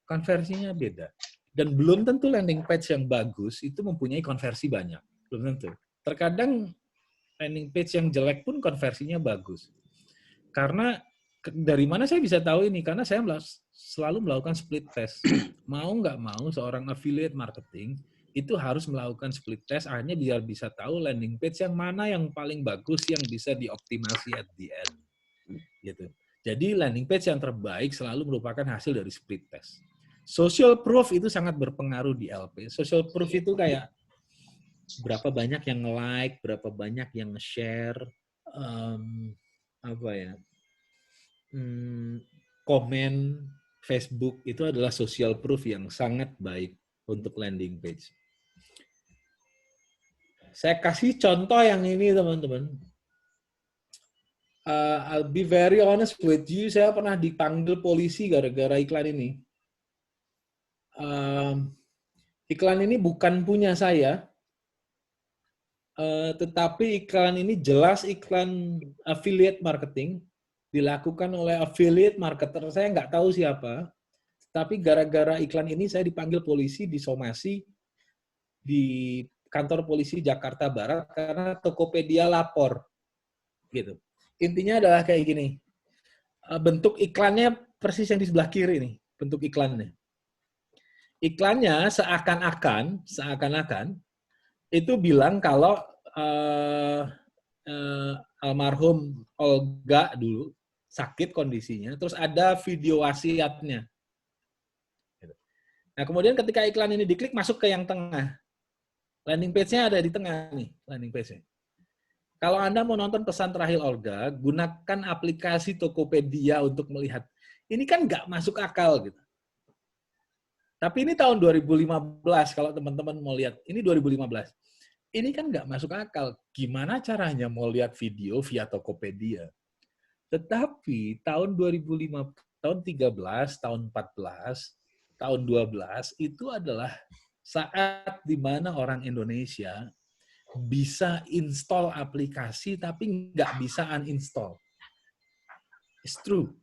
konversinya beda. Dan belum tentu landing page yang bagus itu mempunyai konversi banyak. Belum tentu. Terkadang landing page yang jelek pun konversinya bagus. Karena dari mana saya bisa tahu ini? Karena saya selalu melakukan split test. Mau nggak mau seorang affiliate marketing itu harus melakukan split test hanya biar bisa tahu landing page yang mana yang paling bagus yang bisa dioptimasi at the end. Gitu. Jadi landing page yang terbaik selalu merupakan hasil dari split test. Social proof itu sangat berpengaruh di LP. Social proof itu kayak berapa banyak yang like, berapa banyak yang share, komen Facebook itu adalah social proof yang sangat baik untuk landing page. Saya kasih contoh yang ini, teman-teman. I'll be very honest with you, saya pernah dipanggil polisi gara-gara iklan ini. Iklan ini bukan punya saya, tetapi iklan ini jelas iklan affiliate marketing, dilakukan oleh affiliate marketer, saya nggak tahu siapa, tapi gara-gara iklan ini saya dipanggil polisi, disomasi di kantor polisi Jakarta Barat karena Tokopedia lapor. Gitu. Intinya adalah kayak gini, bentuk iklannya persis yang di sebelah kiri nih, bentuk iklannya. Iklannya seakan-akan itu bilang kalau almarhum Olga dulu sakit kondisinya, terus ada video wasiatnya. Nah, kemudian ketika iklan ini diklik masuk ke yang tengah. Landing page-nya ada di tengah nih, landing page-nya. Kalau Anda mau nonton pesan terakhir Olga, gunakan aplikasi Tokopedia untuk melihat. Ini kan nggak masuk akal gitu. Tapi ini tahun 2015, kalau teman-teman mau lihat. Ini 2015. Ini kan nggak masuk akal. Gimana caranya mau lihat video via Tokopedia? Tetapi tahun 2005, tahun 13, tahun 14, tahun 12 itu adalah saat di mana orang Indonesia bisa install aplikasi tapi nggak bisa uninstall. It's true.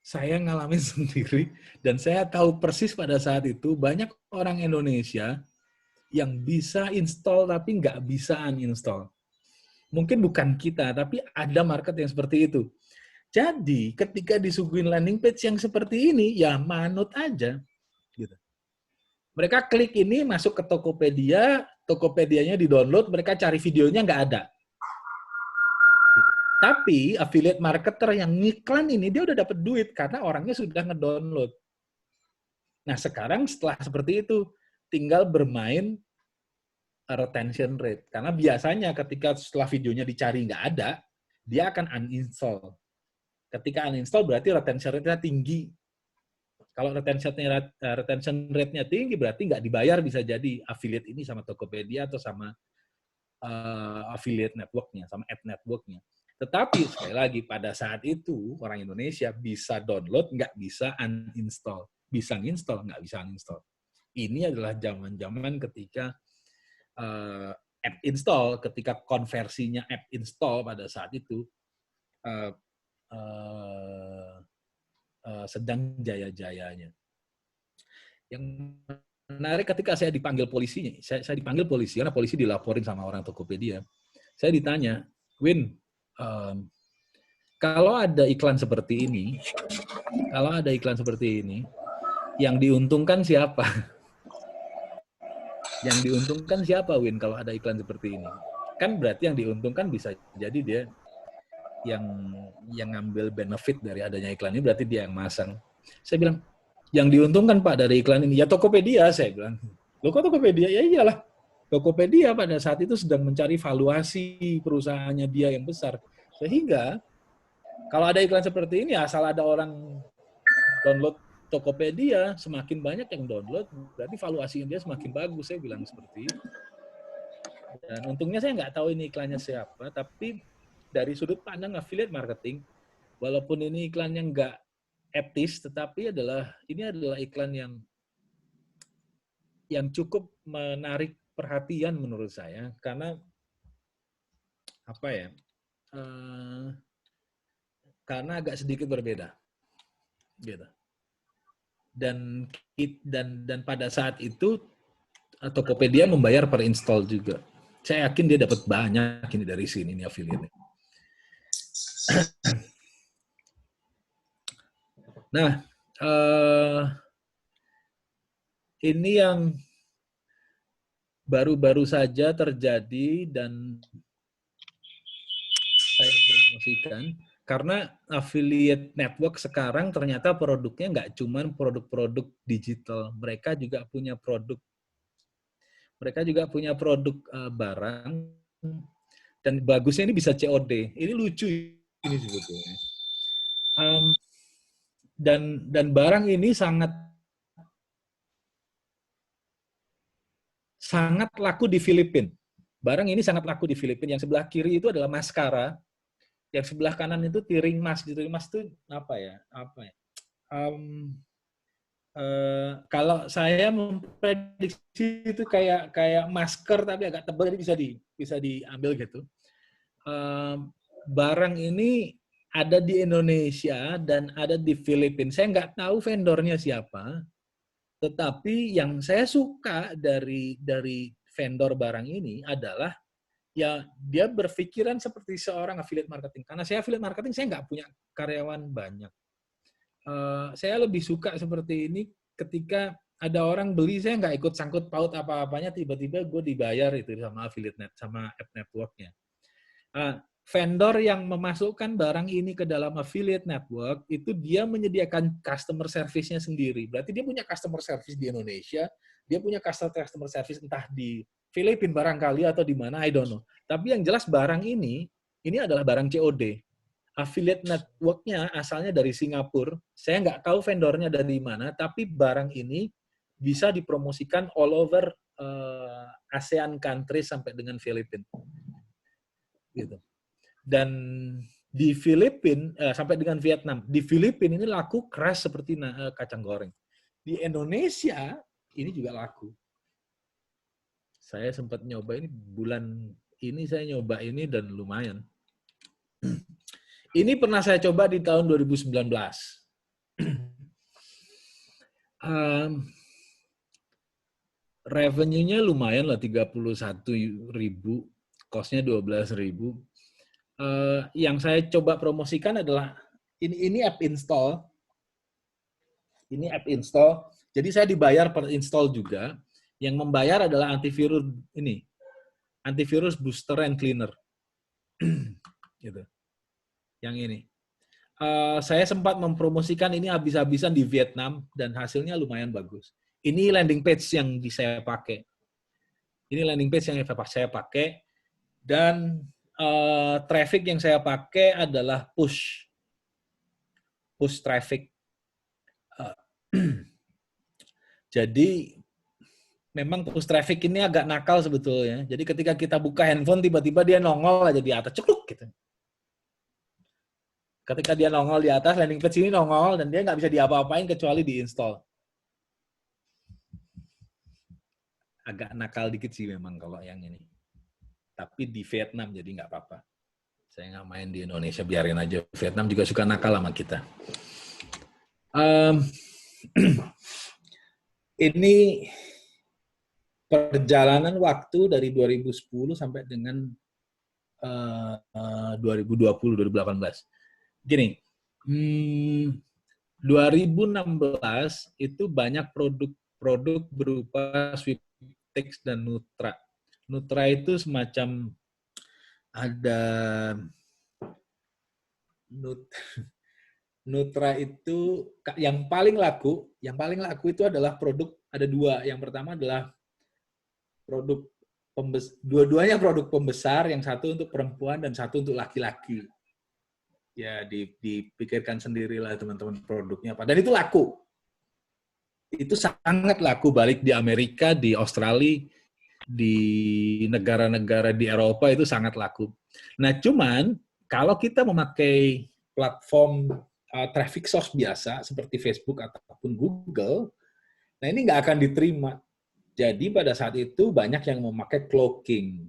Saya ngalamin sendiri dan saya tahu persis pada saat itu banyak orang Indonesia yang bisa install tapi nggak bisa uninstall. Mungkin bukan kita, tapi ada market yang seperti itu. Jadi, ketika disuguhin landing page yang seperti ini, ya manut aja. Gitu. Mereka klik ini, masuk ke Tokopedia, Tokopedianya di-download, mereka cari videonya nggak ada. Gitu. Tapi, affiliate marketer yang ngiklan ini, dia udah dapat duit, karena orangnya sudah nge-download. Nah, sekarang setelah seperti itu, tinggal bermain retention rate. Karena biasanya ketika setelah videonya dicari nggak ada, dia akan uninstall. Ketika uninstall berarti retention rate-nya tinggi. Kalau retention rate-nya tinggi berarti nggak dibayar bisa jadi affiliate ini sama Tokopedia atau sama affiliate network-nya, sama ad network-nya. Tetapi sekali lagi pada saat itu orang Indonesia bisa download, nggak bisa uninstall. Bisa install, nggak bisa uninstall. Ini adalah zaman-zaman ketika app install, ketika konversinya app install pada saat itu sedang jaya-jayanya. Yang menarik ketika saya dipanggil polisinya, saya dipanggil polisi, karena polisi dilaporin sama orang Tokopedia. Saya ditanya, Win, kalau ada iklan seperti ini, yang diuntungkan siapa? Yang diuntungkan siapa, Win, kalau ada iklan seperti ini? Kan berarti yang diuntungkan bisa jadi dia yang ngambil benefit dari adanya iklan ini berarti dia yang masang. Saya bilang, yang diuntungkan Pak dari iklan ini ya Tokopedia, saya bilang. Loh kok Tokopedia? Ya iyalah. Tokopedia pada saat itu sedang mencari valuasi perusahaannya dia yang besar. Sehingga kalau ada iklan seperti ini, asal ada orang download Tokopedia, semakin banyak yang download, berarti valuasinya dia semakin bagus, saya bilang seperti itu. Dan untungnya saya nggak tahu ini iklannya siapa, tapi dari sudut pandang affiliate marketing, walaupun ini iklannya nggak etis, tetapi ini adalah iklan yang cukup menarik perhatian menurut saya, karena apa ya? Karena agak sedikit berbeda, gitu. Dan pada saat itu Tokopedia membayar per install juga. Saya yakin dia dapat banyak ini dari sini nih affiliate. Nah, ini yang baru-baru saja terjadi dan saya promosikan karena affiliate network sekarang ternyata produknya nggak cuma produk-produk digital, mereka juga punya produk barang, dan bagusnya ini bisa COD. Ini lucu ini sebetulnya. Dan barang ini sangat laku di Filipina. Barang ini sangat laku di Filipina. Yang sebelah kiri itu adalah maskara, yang sebelah kanan itu tiring mas. Di tiring mas itu apa ya? Kalau saya memprediksi itu kayak masker tapi agak tebal, jadi bisa diambil gitu. Barang ini ada di Indonesia dan ada di Filipina. Saya nggak tahu vendornya siapa, tetapi yang saya suka dari vendor barang ini adalah ya dia berpikiran seperti seorang affiliate marketing. Karena saya affiliate marketing, saya nggak punya karyawan banyak. Saya lebih suka seperti ini ketika ada orang beli, saya nggak ikut sangkut paut apa-apanya, tiba-tiba gue dibayar itu sama affiliate net, sama app networknya. Vendor yang memasukkan barang ini ke dalam affiliate network, itu dia menyediakan customer service-nya sendiri. Berarti dia punya customer service di Indonesia, dia punya customer service entah di Filipina barangkali atau di mana, I don't know. Tapi yang jelas barang ini adalah barang COD. Affiliate network-nya asalnya dari Singapura. Saya nggak tahu vendornya dari mana, tapi barang ini bisa dipromosikan all over ASEAN country sampai dengan Filipina. Gitu. Dan di Filipina sampai dengan Vietnam. Di Filipina ini laku keras seperti kacang goreng. Di Indonesia ini juga laku. Saya sempat nyoba ini bulan ini, saya nyoba ini dan lumayan. Ini pernah saya coba di tahun 2019. Revenue-nya lumayan lah, 31.000, cost-nya 12.000. Yang saya coba promosikan adalah ini app install. Ini app install. Jadi saya dibayar per install juga. Yang membayar adalah antivirus booster and cleaner. Gitu. Yang ini. Saya sempat mempromosikan ini habis-habisan di Vietnam dan hasilnya lumayan bagus. Ini landing page yang saya pakai. Ini landing page yang saya pakai dan traffic yang saya pakai adalah push traffic. Jadi memang push traffic ini agak nakal sebetulnya. Jadi ketika kita buka handphone tiba-tiba dia nongol aja di atas, cekluk gitu. Ketika dia nongol di atas, landing page ini nongol, dan dia nggak bisa diapa-apain kecuali diinstal. Agak nakal dikit sih memang kalau yang ini. Tapi di Vietnam, jadi nggak apa-apa. Saya nggak main di Indonesia, biarin aja. Vietnam juga suka nakal sama kita. Ini perjalanan waktu dari 2010 sampai dengan 2020-2018. Gini, 2016 itu banyak produk berupa Sweepstakes dan Nutra. Nutra itu semacam ada Nut- Nutra itu yang paling laku itu adalah produk, ada dua. Yang pertama adalah produk dua-duanya produk pembesar, yang satu untuk perempuan dan satu untuk laki-laki. Ya dipikirkan sendirilah teman-teman produknya apa. Dan itu laku. Itu sangat laku, balik di Amerika, di Australia, di negara-negara di Eropa itu sangat laku. Nah, cuman kalau kita memakai platform traffic source biasa seperti Facebook ataupun Google, nah ini nggak akan diterima. Jadi pada saat itu banyak yang memakai cloaking,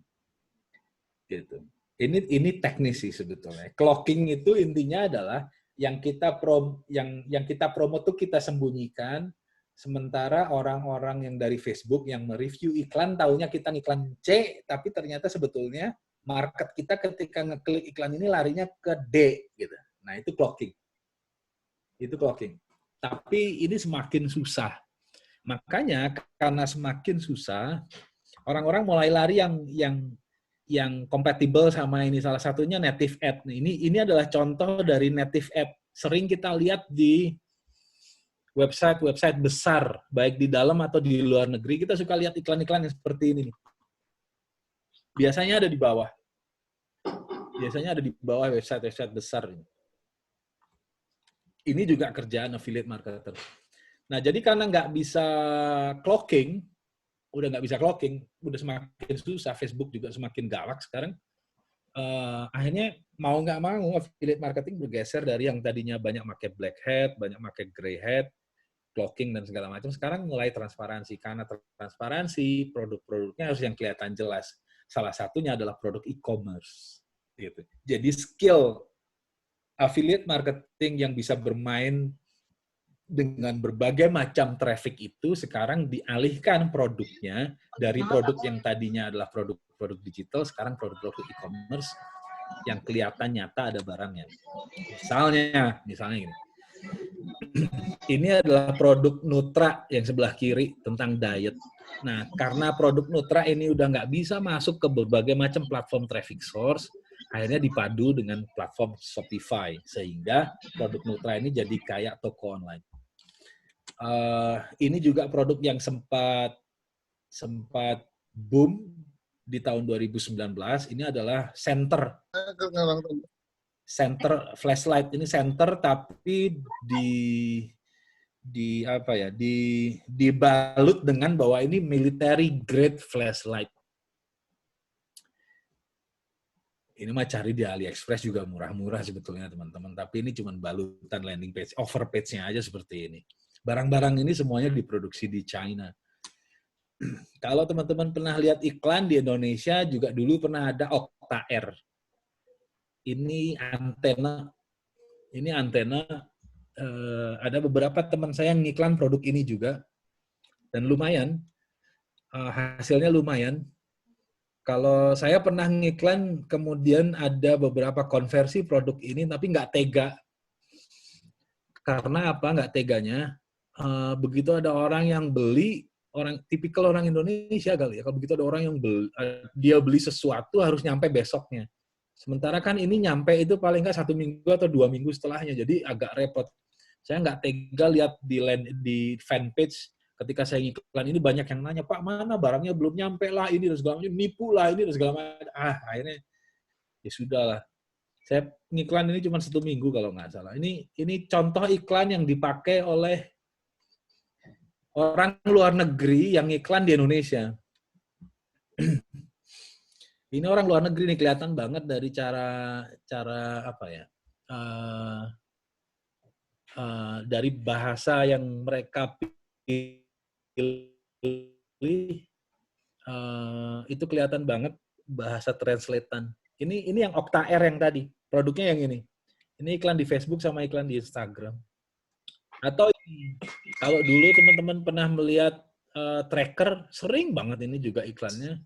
gitu. Ini teknis sih sebetulnya. Cloaking itu intinya adalah yang kita promo tuh kita sembunyikan, sementara orang-orang yang dari Facebook yang mereview iklan taunya kita ngiklan C, tapi ternyata sebetulnya market kita ketika ngeklik iklan ini larinya ke D, gitu. Nah itu cloaking. Itu cloaking. Tapi ini semakin susah. Makanya karena semakin susah, orang-orang mulai lari yang kompatibel sama ini. Salah satunya native ad. Ini adalah contoh dari native ad. Sering kita lihat di website-website besar, baik di dalam atau di luar negeri, kita suka lihat iklan-iklan yang seperti ini. Biasanya ada di bawah. Biasanya ada di bawah website-website besar. Ini juga kerjaan affiliate marketer. Nah, jadi karena nggak bisa cloaking, udah semakin susah, Facebook juga semakin galak sekarang, akhirnya mau nggak mau affiliate marketing bergeser dari yang tadinya banyak pakai black hat, banyak pakai gray hat, cloaking dan segala macam, sekarang mulai transparansi. Karena transparansi, produk-produknya harus yang kelihatan jelas. Salah satunya adalah produk e-commerce. Gitu. Jadi skill affiliate marketing yang bisa bermain dengan berbagai macam traffic itu sekarang dialihkan produknya dari produk yang tadinya adalah produk-produk digital, sekarang produk-produk e-commerce yang kelihatan nyata ada barangnya. Misalnya gini. Ini adalah produk Nutra yang sebelah kiri tentang diet. Nah, karena produk Nutra ini udah nggak bisa masuk ke berbagai macam platform traffic source, akhirnya dipadu dengan platform Shopify, sehingga produk Nutra ini jadi kayak toko online. Ini juga produk yang sempat boom di tahun 2019. Ini adalah center flashlight. Ini center tapi dibalut dengan bahwa ini military grade flashlight. Ini mah cari di AliExpress juga murah-murah sebetulnya teman-teman, tapi ini cuma balutan landing page, over page-nya aja seperti ini. Barang-barang ini semuanya diproduksi di China. Kalau teman-teman pernah lihat iklan di Indonesia, juga dulu pernah ada Okta Air. Ini antena. Ada beberapa teman saya yang ngiklan produk ini juga, dan lumayan, hasilnya lumayan. Kalau saya pernah ngiklan, kemudian ada beberapa konversi produk ini, tapi nggak tega. Karena apa nggak teganya? Begitu ada orang yang beli, tipikal orang Indonesia kali ya, kalau begitu ada orang yang dia beli sesuatu harus nyampe besoknya. Sementara kan ini nyampe itu paling nggak 1 minggu atau 2 minggu setelahnya, jadi agak repot. Saya nggak tega lihat di fanpage ketika saya ngiklan ini banyak yang nanya, Pak mana barangnya belum nyampe lah, ini dan segala macam, nipu lah ini dan segala macam. Akhirnya ya sudah lah. Saya ngiklan ini cuma 1 minggu kalau nggak salah. Ini contoh iklan yang dipakai oleh orang luar negeri yang iklan di Indonesia. Ini orang luar negeri nih, kelihatan banget dari cara apa ya, dari bahasa yang mereka pilih, itu kelihatan banget bahasa translatean. Ini yang Okta Air yang tadi, produknya yang ini. Ini iklan di Facebook sama iklan di Instagram. Atau kalau dulu teman-teman pernah melihat tracker, sering banget ini juga iklannya.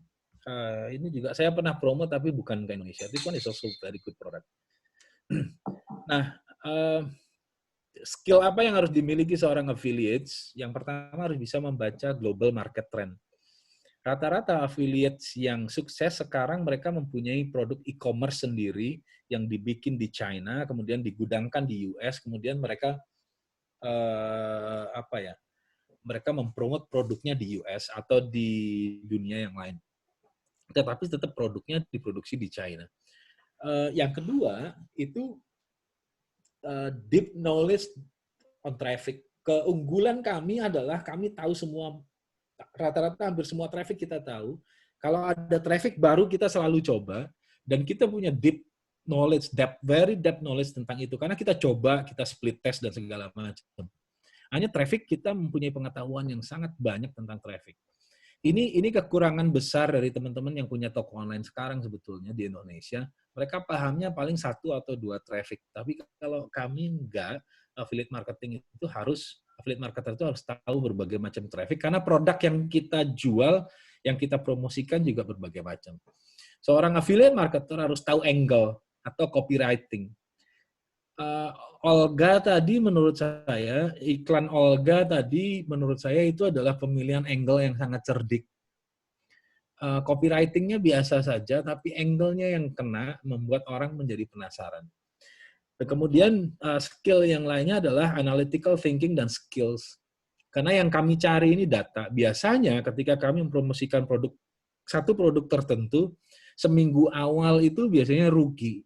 Ini juga saya pernah promo tapi bukan ke Indonesia. Itu kan is also very good product. Nah, skill apa yang harus dimiliki seorang affiliates? Yang pertama harus bisa membaca global market trend. Rata-rata affiliates yang sukses sekarang mereka mempunyai produk e-commerce sendiri yang dibikin di China, kemudian digudangkan di US, kemudian mereka mereka mempromot produknya di US atau di dunia yang lain. Tetapi tetap produknya diproduksi di China. Yang kedua itu deep knowledge on traffic. Keunggulan kami adalah kami tahu semua, rata-rata hampir semua traffic kita tahu. Kalau ada traffic baru kita selalu coba, dan kita punya deep knowledge, very depth knowledge tentang itu. Karena kita coba, kita split test dan segala macam. Hanya traffic kita mempunyai pengetahuan yang sangat banyak tentang traffic. Ini kekurangan besar dari teman-teman yang punya toko online sekarang sebetulnya di Indonesia. Mereka pahamnya paling 1 atau 2 traffic. Tapi kalau kami enggak, affiliate marketing itu affiliate marketer itu harus tahu berbagai macam traffic, karena produk yang kita jual, yang kita promosikan juga berbagai macam. Seorang affiliate marketer harus tahu angle atau copywriting. Olga tadi menurut saya, iklan Olga tadi menurut saya itu adalah pemilihan angle yang sangat cerdik. Copywriting-nya biasa saja, tapi angle-nya yang kena membuat orang menjadi penasaran. Dan kemudian skill yang lainnya adalah analytical thinking dan skills. Karena yang kami cari ini data. Biasanya ketika kami mempromosikan satu produk tertentu, seminggu awal itu biasanya rugi.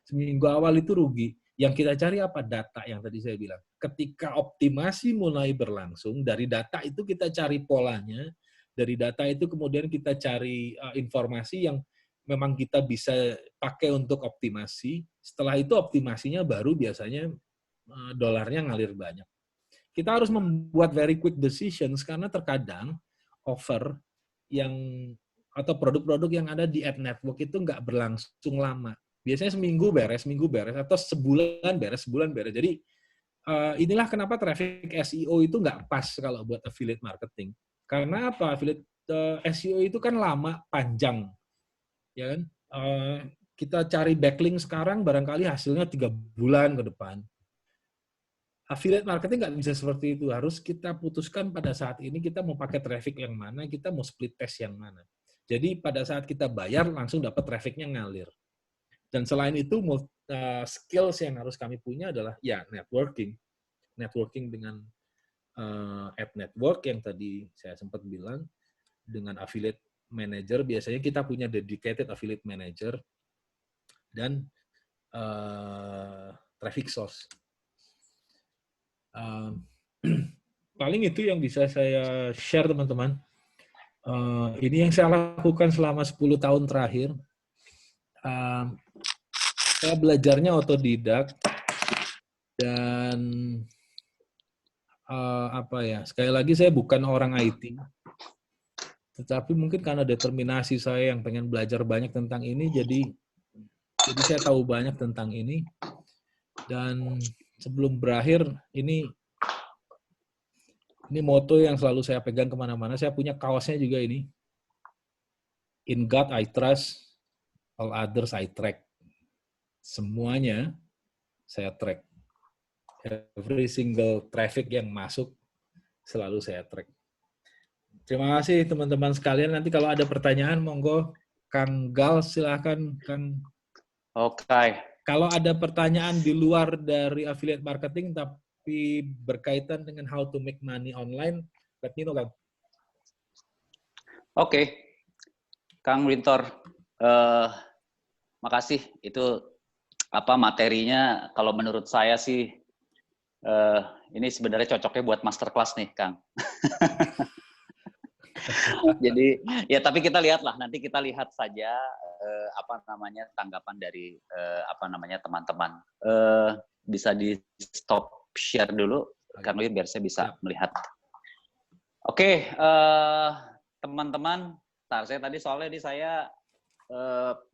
Seminggu awal itu rugi. Yang kita cari apa? Data yang tadi saya bilang. Ketika optimasi mulai berlangsung, dari data itu kita cari polanya, dari data itu kemudian kita cari informasi yang memang kita bisa pakai untuk optimasi. Setelah itu optimasinya baru biasanya dolarnya ngalir banyak. Kita harus membuat very quick decisions karena terkadang offer atau produk-produk yang ada di ad network itu nggak berlangsung lama. Biasanya seminggu beres, atau sebulan beres. Jadi inilah kenapa traffic SEO itu nggak pas kalau buat affiliate marketing. Karena apa? Affiliate SEO itu kan lama, panjang. Ya kan? Kita cari backlink sekarang, barangkali hasilnya 3 bulan ke depan. Affiliate marketing nggak bisa seperti itu. Harus kita putuskan pada saat ini kita mau pakai traffic yang mana, kita mau split test yang mana. Jadi pada saat kita bayar, langsung dapat trafficnya ngalir. Dan selain itu, skills yang harus kami punya adalah ya networking. Networking dengan ad network yang tadi saya sempat bilang, dengan affiliate manager, biasanya kita punya dedicated affiliate manager, dan traffic source. Paling itu yang bisa saya share, teman-teman. Ini yang saya lakukan selama 10 tahun terakhir. Saya belajarnya otodidak, dan sekali lagi saya bukan orang IT, tetapi mungkin karena determinasi saya yang pengen belajar banyak tentang ini, jadi saya tahu banyak tentang ini. Dan sebelum berakhir, ini moto yang selalu saya pegang kemana-mana. Saya punya kaosnya juga ini. In God I trust, all others I track. Semuanya saya track. Every single traffic yang masuk selalu saya track. Terima kasih teman-teman sekalian. Nanti kalau ada pertanyaan, monggo Kang Gal, silakan Kang. Oke. Kalau ada pertanyaan di luar dari affiliate marketing tapi berkaitan dengan how to make money online, let me know, Kang. Oke. Kang Wintor, makasih. Itu materinya kalau menurut saya sih ini sebenarnya cocoknya buat masterclass nih, Kang. Jadi ya, tapi kita lihatlah, nanti kita lihat saja tanggapan dari teman-teman. Bisa di stop share dulu, Kang Win, biar saya bisa melihat. Oke, teman-teman, saya tadi soalnya saya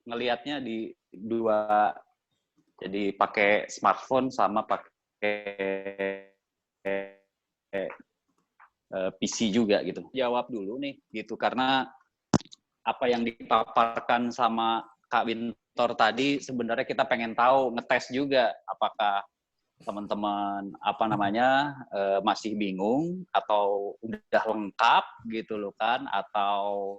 ngelihatnya di dua, jadi pakai smartphone sama pakai PC juga gitu. Jawab dulu nih gitu, karena apa yang dipaparkan sama Kak Wintor tadi sebenarnya kita pengen tahu, ngetes juga apakah teman-teman masih bingung atau udah lengkap gitu loh kan, atau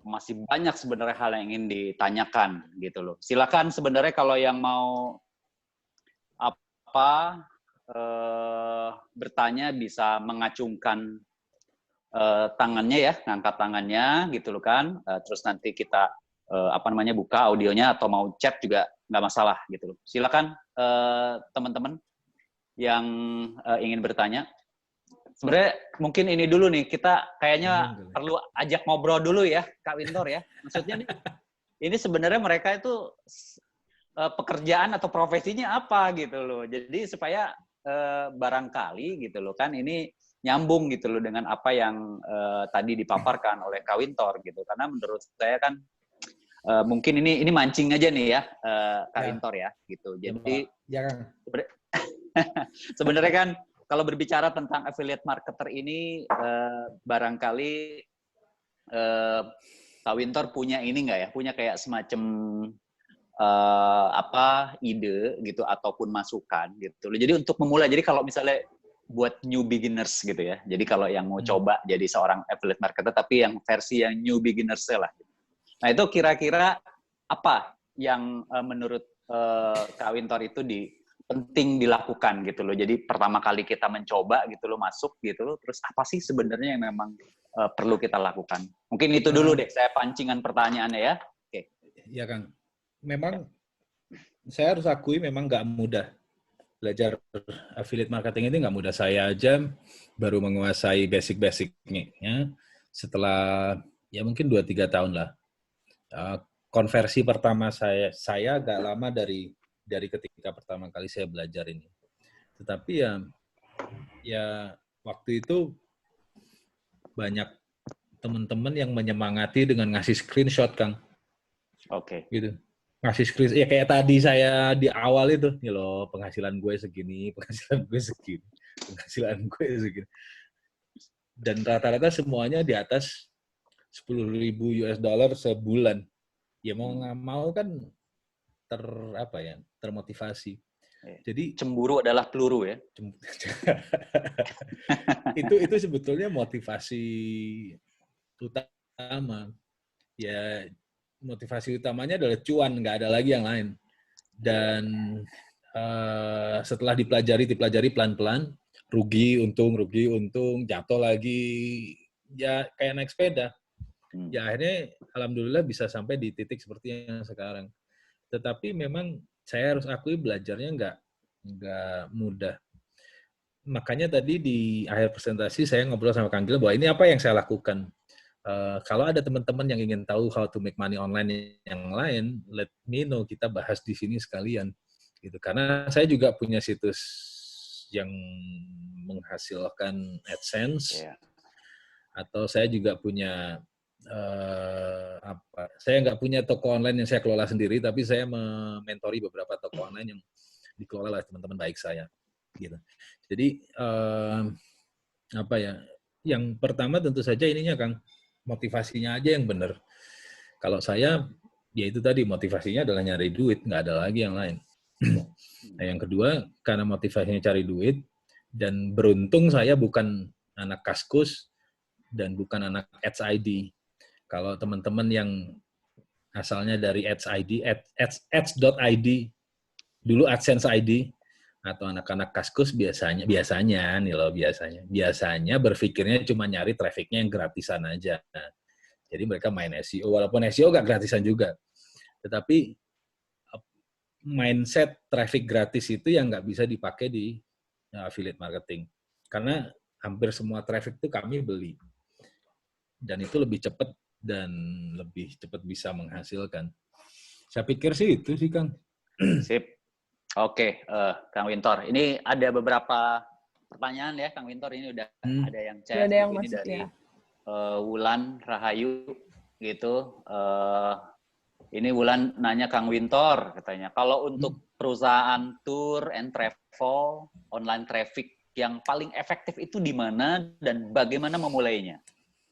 masih banyak sebenarnya hal yang ingin ditanyakan gitu loh. Silakan sebenarnya kalau yang mau bertanya bisa mengacungkan tangannya ya, ngangkat tangannya gitu loh kan. Terus nanti kita buka audionya atau mau chat juga nggak masalah gitu loh. Silakan teman-teman yang ingin bertanya. Sebenarnya mungkin ini dulu nih, kita kayaknya perlu ajak ngobrol dulu ya, Kak Wintor ya. Maksudnya nih, ini sebenarnya mereka itu pekerjaan atau profesinya apa gitu loh. Jadi supaya barangkali gitu loh kan, ini nyambung gitu loh dengan apa yang tadi dipaparkan oleh Kak Wintor gitu. Karena menurut saya kan mungkin ini mancing aja nih ya, Kak Wintor ya gitu. Jadi sebenarnya kan kalau berbicara tentang affiliate marketer ini, barangkali Kak Wintor punya ini nggak ya? Punya kayak semacam ide gitu ataupun masukan gitu. Jadi untuk memulai, jadi kalau misalnya buat new beginners gitu ya. Jadi kalau yang mau coba jadi seorang affiliate marketer, tapi yang versi yang new beginners lah. Nah itu kira-kira apa yang menurut Kak Wintor itu penting dilakukan gitu loh. Jadi pertama kali kita mencoba gitu loh, masuk gitu loh, terus apa sih sebenarnya yang memang perlu kita lakukan? Mungkin itu dulu deh, saya pancingan pertanyaannya ya. Oke. Ya Kang, memang saya harus akui memang nggak mudah. Belajar affiliate marketing itu nggak mudah. Saya aja baru menguasai basic-basicnya setelah ya mungkin 2-3 tahun lah. Konversi pertama saya agak lama dari ketika pertama kali saya belajar ini. Tetapi ya waktu itu banyak teman-teman yang menyemangati dengan ngasih screenshot, Kang. Oke. Gitu. Ngasih screenshot. Ya kayak tadi saya di awal itu, nih loh, penghasilan gue segini, penghasilan gue segini, penghasilan gue segini. Dan rata-rata semuanya di atas $10,000 sebulan. Ya mau nggak mau kan termotivasi. Jadi cemburu adalah peluru ya. itu sebetulnya motivasi utama. Ya motivasi utamanya adalah cuan, nggak ada lagi yang lain. Dan setelah dipelajari pelan-pelan, rugi untung, jatuh lagi, ya kayak naik sepeda. Ya akhirnya alhamdulillah bisa sampai di titik seperti yang sekarang. Tetapi memang saya harus akui belajarnya nggak mudah. Makanya tadi di akhir presentasi saya ngobrol sama Kang Gil bahwa ini apa yang saya lakukan. Kalau ada teman-teman yang ingin tahu how to make money online yang lain, let me know, kita bahas di sini sekalian. Gitu. Karena saya juga punya situs yang menghasilkan AdSense, atau saya juga punya saya nggak punya toko online yang saya kelola sendiri, tapi saya mementori beberapa toko online yang dikelola oleh teman-teman baik saya. Gitu. Jadi yang pertama tentu saja ininya Kang, motivasinya aja yang benar. Kalau saya, ya itu tadi motivasinya adalah nyari duit, nggak ada lagi yang lain. Nah yang kedua, karena motivasinya cari duit, dan beruntung saya bukan anak Kaskus dan bukan anak Ads.id. Kalau teman-teman yang asalnya dari Ads.id, Ads.id, dulu AdSense.id, atau anak-anak Kaskus biasanya berpikirnya cuma nyari trafficnya yang gratisan aja. Jadi mereka main SEO, walaupun SEO nggak gratisan juga. Tetapi mindset traffic gratis itu yang nggak bisa dipakai di affiliate marketing. Karena hampir semua traffic itu kami beli. Dan itu lebih cepat dan lebih cepat bisa menghasilkan. Saya pikir sih itu sih, Kang. Sip. Oke, Kang Wintor. Ini ada beberapa pertanyaan ya, Kang Wintor. Ini udah ada yang chat. Ada yang ini masuk dari ya. Wulan Rahayu gitu. Ini Wulan nanya Kang Wintor katanya, kalau untuk perusahaan tour and travel online traffic yang paling efektif itu di mana dan bagaimana memulainya?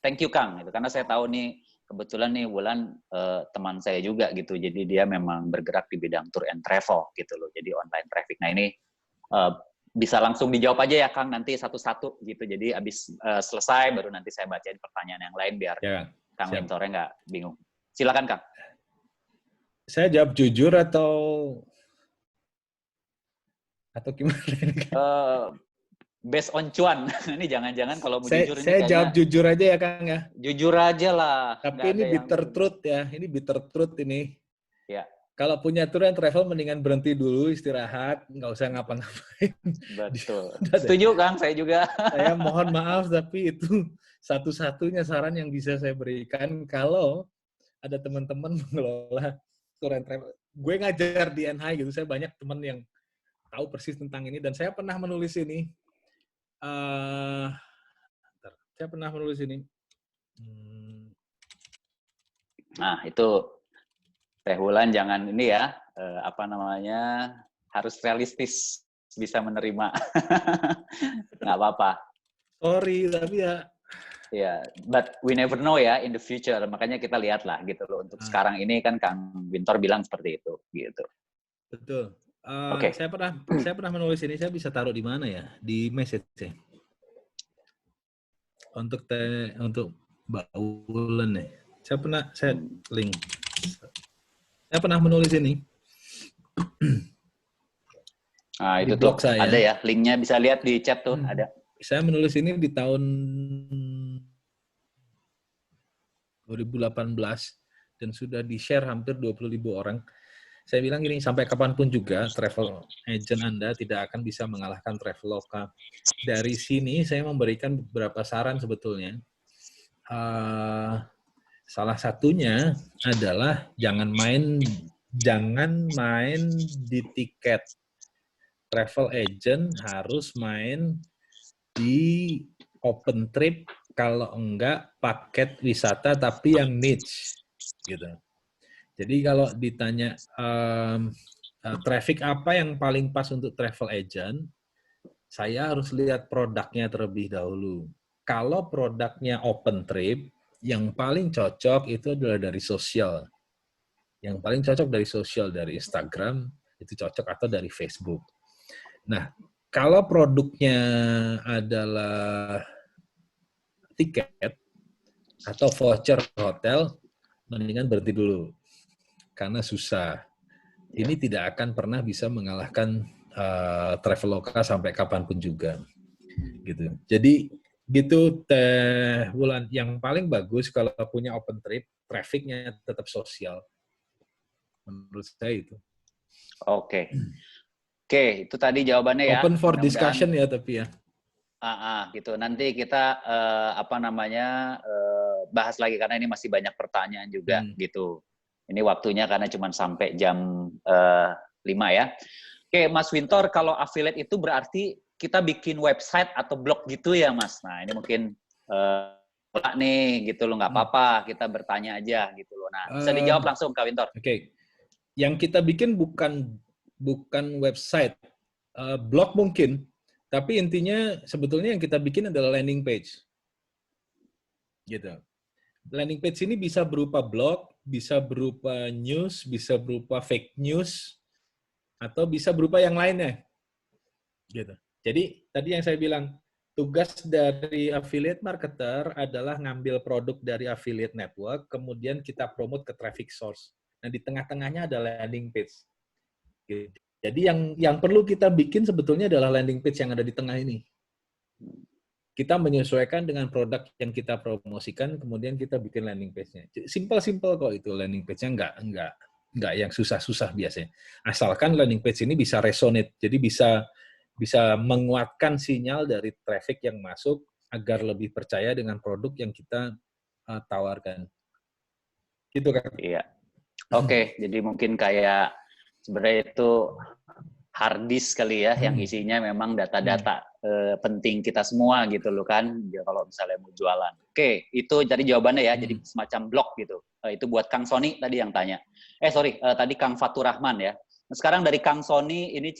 Thank you Kang, itu karena saya tahu nih kebetulan nih Wulan teman saya juga gitu. Jadi dia memang bergerak di bidang tour and travel gitu loh. Jadi online traffic. Nah ini bisa langsung dijawab aja ya Kang nanti satu-satu gitu. Jadi abis selesai baru nanti saya bacain pertanyaan yang lain biar Kang Wintornya nggak bingung. Silakan Kang. Saya jawab jujur atau gimana? Based on cuan. Ini jangan-jangan kalau mau jujur ini saya jawab jujur aja ya Kang ya. Jujur aja lah. Tapi ini bitter truth ya. Ini bitter truth ini. Ya. Kalau punya tour and travel mendingan berhenti dulu, istirahat, nggak usah ngapa-ngapain. Betul. Setuju Kang, saya juga. Saya mohon maaf tapi itu satu-satunya saran yang bisa saya berikan kalau ada teman-teman mengelola tour and travel. Gue ngajar di NHI gitu, saya banyak teman yang tahu persis tentang ini dan saya pernah menulis ini. Saya pernah menulis ini. Nah, itu Teh Wulan jangan ini ya, harus realistis, bisa menerima. Nggak apa-apa. Sorry, tapi ya. Ya, but we never know ya in the future. Makanya kita lihat lah gitu loh. Untuk sekarang ini kan Kang Wintor bilang seperti itu, gitu. Betul. Okay. Saya pernah menulis ini. Saya bisa taruh di mana ya? Di message. Untuk Mbak Wulan nih. Saya link. Saya pernah menulis ini. Nah, itu tuh ada ya, linknya bisa lihat di chat tuh, ada. Saya menulis ini di tahun 2018 dan sudah di-share hampir 20.000 orang. Saya bilang gini, sampai kapanpun juga travel agent Anda tidak akan bisa mengalahkan Traveloka. Dari sini saya memberikan beberapa saran sebetulnya. Salah satunya adalah jangan main di tiket. Travel agent harus main di open trip, kalau enggak paket wisata tapi yang niche gitu. Jadi kalau ditanya traffic apa yang paling pas untuk travel agent, saya harus lihat produknya terlebih dahulu. Kalau produknya open trip, yang paling cocok itu adalah dari sosial. Yang paling cocok dari sosial, dari Instagram, itu cocok, atau dari Facebook. Nah, kalau produknya adalah tiket atau voucher hotel, mendingan berhenti dulu. Karena susah. Ini tidak akan pernah bisa mengalahkan Traveloka sampai kapanpun juga. Gitu. Jadi, gitu Teh Wulan. Yang paling bagus kalau punya open trip, trafficnya tetap sosial. Menurut saya itu. Oke, itu tadi jawabannya ya. Open for discussion ya tapi ya. Gitu. Nanti kita bahas lagi karena ini masih banyak pertanyaan juga gitu. Ini waktunya karena cuma sampai jam 5 ya. Oke, Mas Wintor, kalau affiliate itu berarti kita bikin website atau blog gitu ya, Mas. Nah, ini mungkin nih gitu loh, nggak apa-apa, kita bertanya aja gitu loh. Nah, bisa dijawab langsung Kak Wintor. Oke. Yang kita bikin bukan website, blog mungkin, tapi intinya sebetulnya yang kita bikin adalah landing page. Gitu. Landing page ini bisa berupa blog, bisa berupa news, bisa berupa fake news, atau bisa berupa yang lainnya. Gitu. Jadi tadi yang saya bilang, tugas dari affiliate marketer adalah ngambil produk dari affiliate network, kemudian kita promote ke traffic source. Nah, di tengah-tengahnya ada landing page. Gitu. Jadi yang perlu kita bikin sebetulnya adalah landing page yang ada di tengah ini. Kita menyesuaikan dengan produk yang kita promosikan, kemudian kita bikin landing page-nya. Simple kok itu landing page-nya, enggak yang susah-susah biasanya. Asalkan landing page ini bisa resonate, jadi bisa menguatkan sinyal dari traffic yang masuk agar lebih percaya dengan produk yang kita tawarkan. Gitu kan? Iya. Oke, jadi mungkin kayak sebenarnya itu hard disk kali ya, yang isinya memang data-data penting kita semua gitu loh kan, kalau misalnya mau jualan. Oke, itu tadi jawabannya ya, jadi semacam blog gitu. Itu buat Kang Sony tadi yang tanya. Tadi Kang Fatur Rahman ya. Sekarang dari Kang Sony ini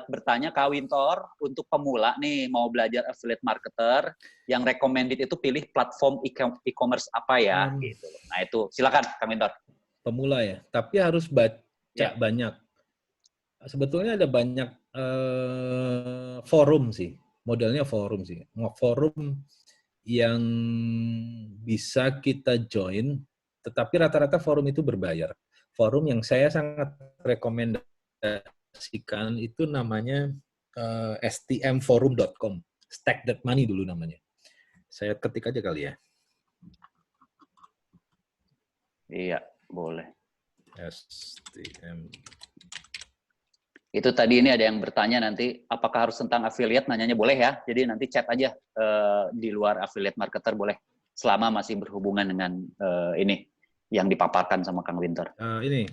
bertanya, Kak Wintor, untuk pemula nih mau belajar affiliate marketer, yang recommended itu pilih platform e-commerce apa ya? Gitu. Nah itu, silakan Kang Wintor. Pemula ya, tapi harus baca Ya. banyak. Sebetulnya ada banyak forum sih, modelnya forum sih. Forum yang bisa kita join, tetapi rata-rata forum itu berbayar. Forum yang saya sangat rekomendasikan itu namanya stmforum.com. Stack That Money dulu namanya. Saya ketik aja kali ya. Iya, boleh. STM. Itu tadi ini ada yang bertanya nanti, apakah harus tentang affiliate? Nanyanya boleh ya. Jadi nanti chat aja di luar affiliate marketer boleh. Selama masih berhubungan dengan ini yang dipaparkan sama Kang Winter. Ini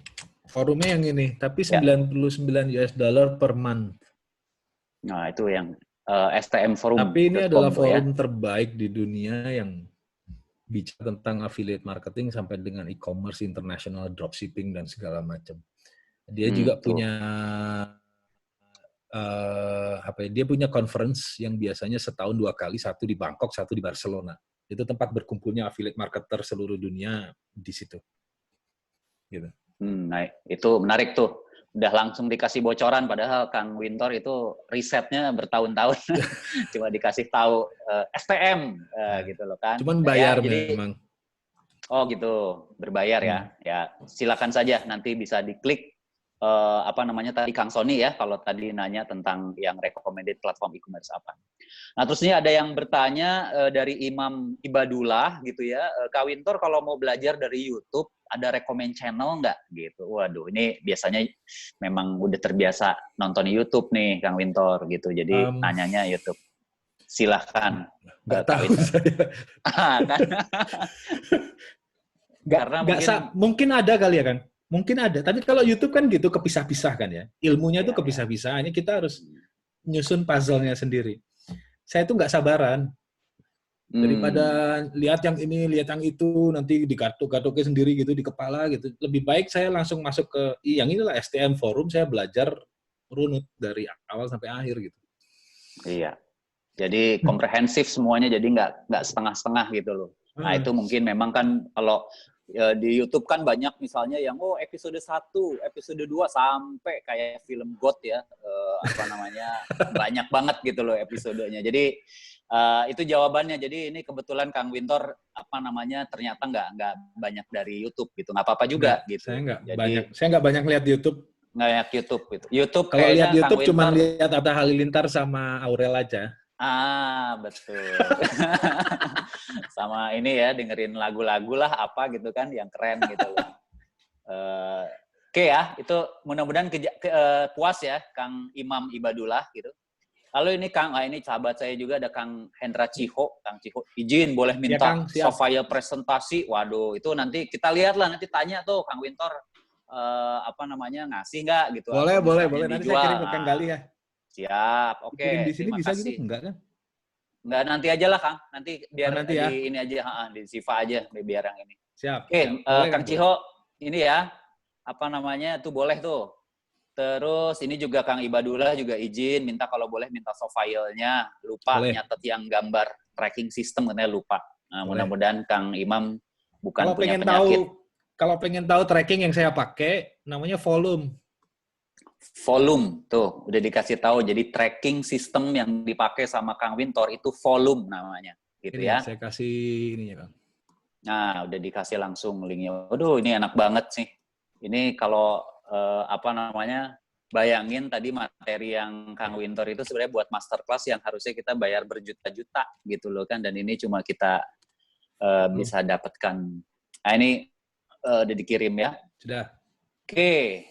forumnya yang ini, tapi Ya. $99 per month. Nah itu yang STM Forum. Tapi ini adalah forum terbaik di dunia yang bicara tentang affiliate marketing sampai dengan e-commerce, international dropshipping dan segala macam. Dia juga punya dia punya conference yang biasanya setahun 2 kali, satu di Bangkok, satu di Barcelona. Itu tempat berkumpulnya affiliate marketer seluruh dunia di situ. Gitu. Nah, itu menarik tuh. Udah langsung dikasih bocoran, padahal Kang Wintor itu risetnya bertahun-tahun. Cuma dikasih tahu STM gitu loh kan. Cuman bayar ya, jadi, memang. Oh gitu, berbayar ya. Ya, silakan saja nanti bisa diklik tadi Kang Sony ya, kalau tadi nanya tentang yang recommended platform e-commerce apa. Nah, terus ini ada yang bertanya dari Imam Ibadullah gitu ya, Kak Wintor kalau mau belajar dari YouTube, ada recommend channel nggak? Gitu. Waduh, ini biasanya memang udah terbiasa nonton YouTube nih, Kang Wintor gitu. Jadi nanyanya YouTube. Silahkan. Nggak tahu saya. Karena mungkin ada kali ya, Kang. Mungkin ada, tapi kalau YouTube kan gitu kepisah-pisah kan ya. Ilmunya tuh kepisah-pisah. Ini kita harus nyusun puzzle-nya sendiri. Saya tuh nggak sabaran. Daripada lihat yang ini, lihat yang itu, nanti digatuk-gatuknya sendiri gitu di kepala gitu. Lebih baik saya langsung masuk ke yang inilah STM Forum, saya belajar runut dari awal sampai akhir gitu. Iya. Jadi komprehensif semuanya, jadi nggak setengah-setengah gitu loh. Nah itu mungkin memang kan kalau di YouTube kan banyak misalnya yang episode 1, episode 2 sampai kayak film God ya, banyak banget gitu loh episodenya. Jadi itu jawabannya. Jadi ini kebetulan Kang Wintor ternyata nggak banyak dari YouTube gitu. Nggak apa-apa juga gitu. Saya nggak banyak lihat YouTube. Nggak banyak YouTube gitu. YouTube kalau lihat YouTube cuma lihat Atta Halilintar sama Aurel aja. Betul. Sama ini ya, dengerin lagu-lagu lah apa gitu kan yang keren gitu loh. Oke ya, itu mudah-mudahan puas ya Kang Imam Ibadullah gitu. Lalu ini ini sahabat saya juga ada Kang Hendra Ciho. Kang Ciho, izin boleh minta software presentasi. Waduh, itu nanti kita lihat lah, nanti tanya tuh Kang Wintor ngasih nggak gitu. Boleh. Nanti saya kirim ke Kang Gali ya. Siap, oke. Kirim di sini bisa kasih. gitu enggak kan? Enggak, nanti aja lah Kang. Nanti biar nanti ya. ini aja, di Siva aja biar yang ini. Siap. Oke, Kang Ciho, ini ya, tuh boleh tuh. Terus ini juga Kang Ibadullah juga izin, minta kalau boleh minta soft file-nya. Lupa nyatet yang gambar tracking system, katanya lupa. Nah, mudah-mudahan Kang Imam bukan punya penyakit. Kalau pengen tahu tracking yang saya pakai, namanya Volume. Volume, tuh udah dikasih tahu. Jadi tracking system yang dipakai sama Kang Wintor itu Volume namanya, gitu ini ya. Saya kasih ininya Kang. Nah, udah dikasih langsung linknya. Waduh, ini enak banget sih. Ini kalau bayangin tadi materi yang Kang Wintor itu sebenarnya buat masterclass yang harusnya kita bayar berjuta-juta gitu loh kan. Dan ini cuma kita bisa dapatkan. Nah, ini udah dikirim ya. Sudah. Oke.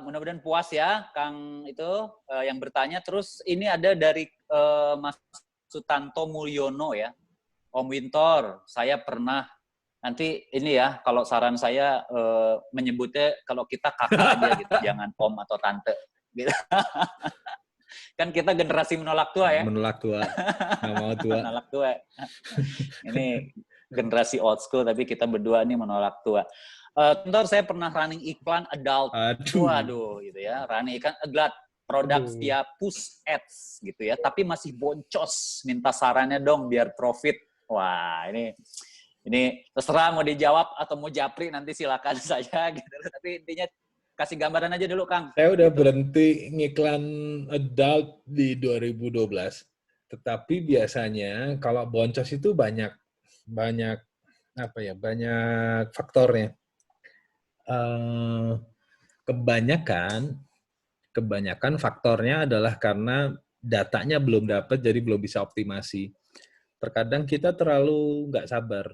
Mudah-mudahan puas ya Kang itu yang bertanya. Terus ini ada dari Mas Sutanto Mulyono ya, Om Wintor, saya pernah nanti ini ya, kalau saran saya menyebutnya kalau kita kakak aja gitu, jangan Om atau Tante gitu. Kan kita generasi menolak tua ya. Menolak tua, nggak mau tua. Menolak tua. Ini generasi old school, tapi kita berdua nih menolak tua. Contoh saya pernah running iklan adult. Aduh. Waduh, gitu ya. Running iklan adult produk Aduh. via push ads gitu ya. Tapi masih boncos. Minta sarannya dong biar profit. Wah, ini terserah mau dijawab atau mau japri nanti silakan saja gitu. Tapi intinya kasih gambaran aja dulu, Kang. Saya udah Gitu. berhenti ngiklan adult di 2012. Tetapi biasanya kalau boncos itu banyak faktornya. Kebanyakan faktornya adalah karena datanya belum dapat, jadi belum bisa optimasi. Terkadang kita terlalu nggak sabar.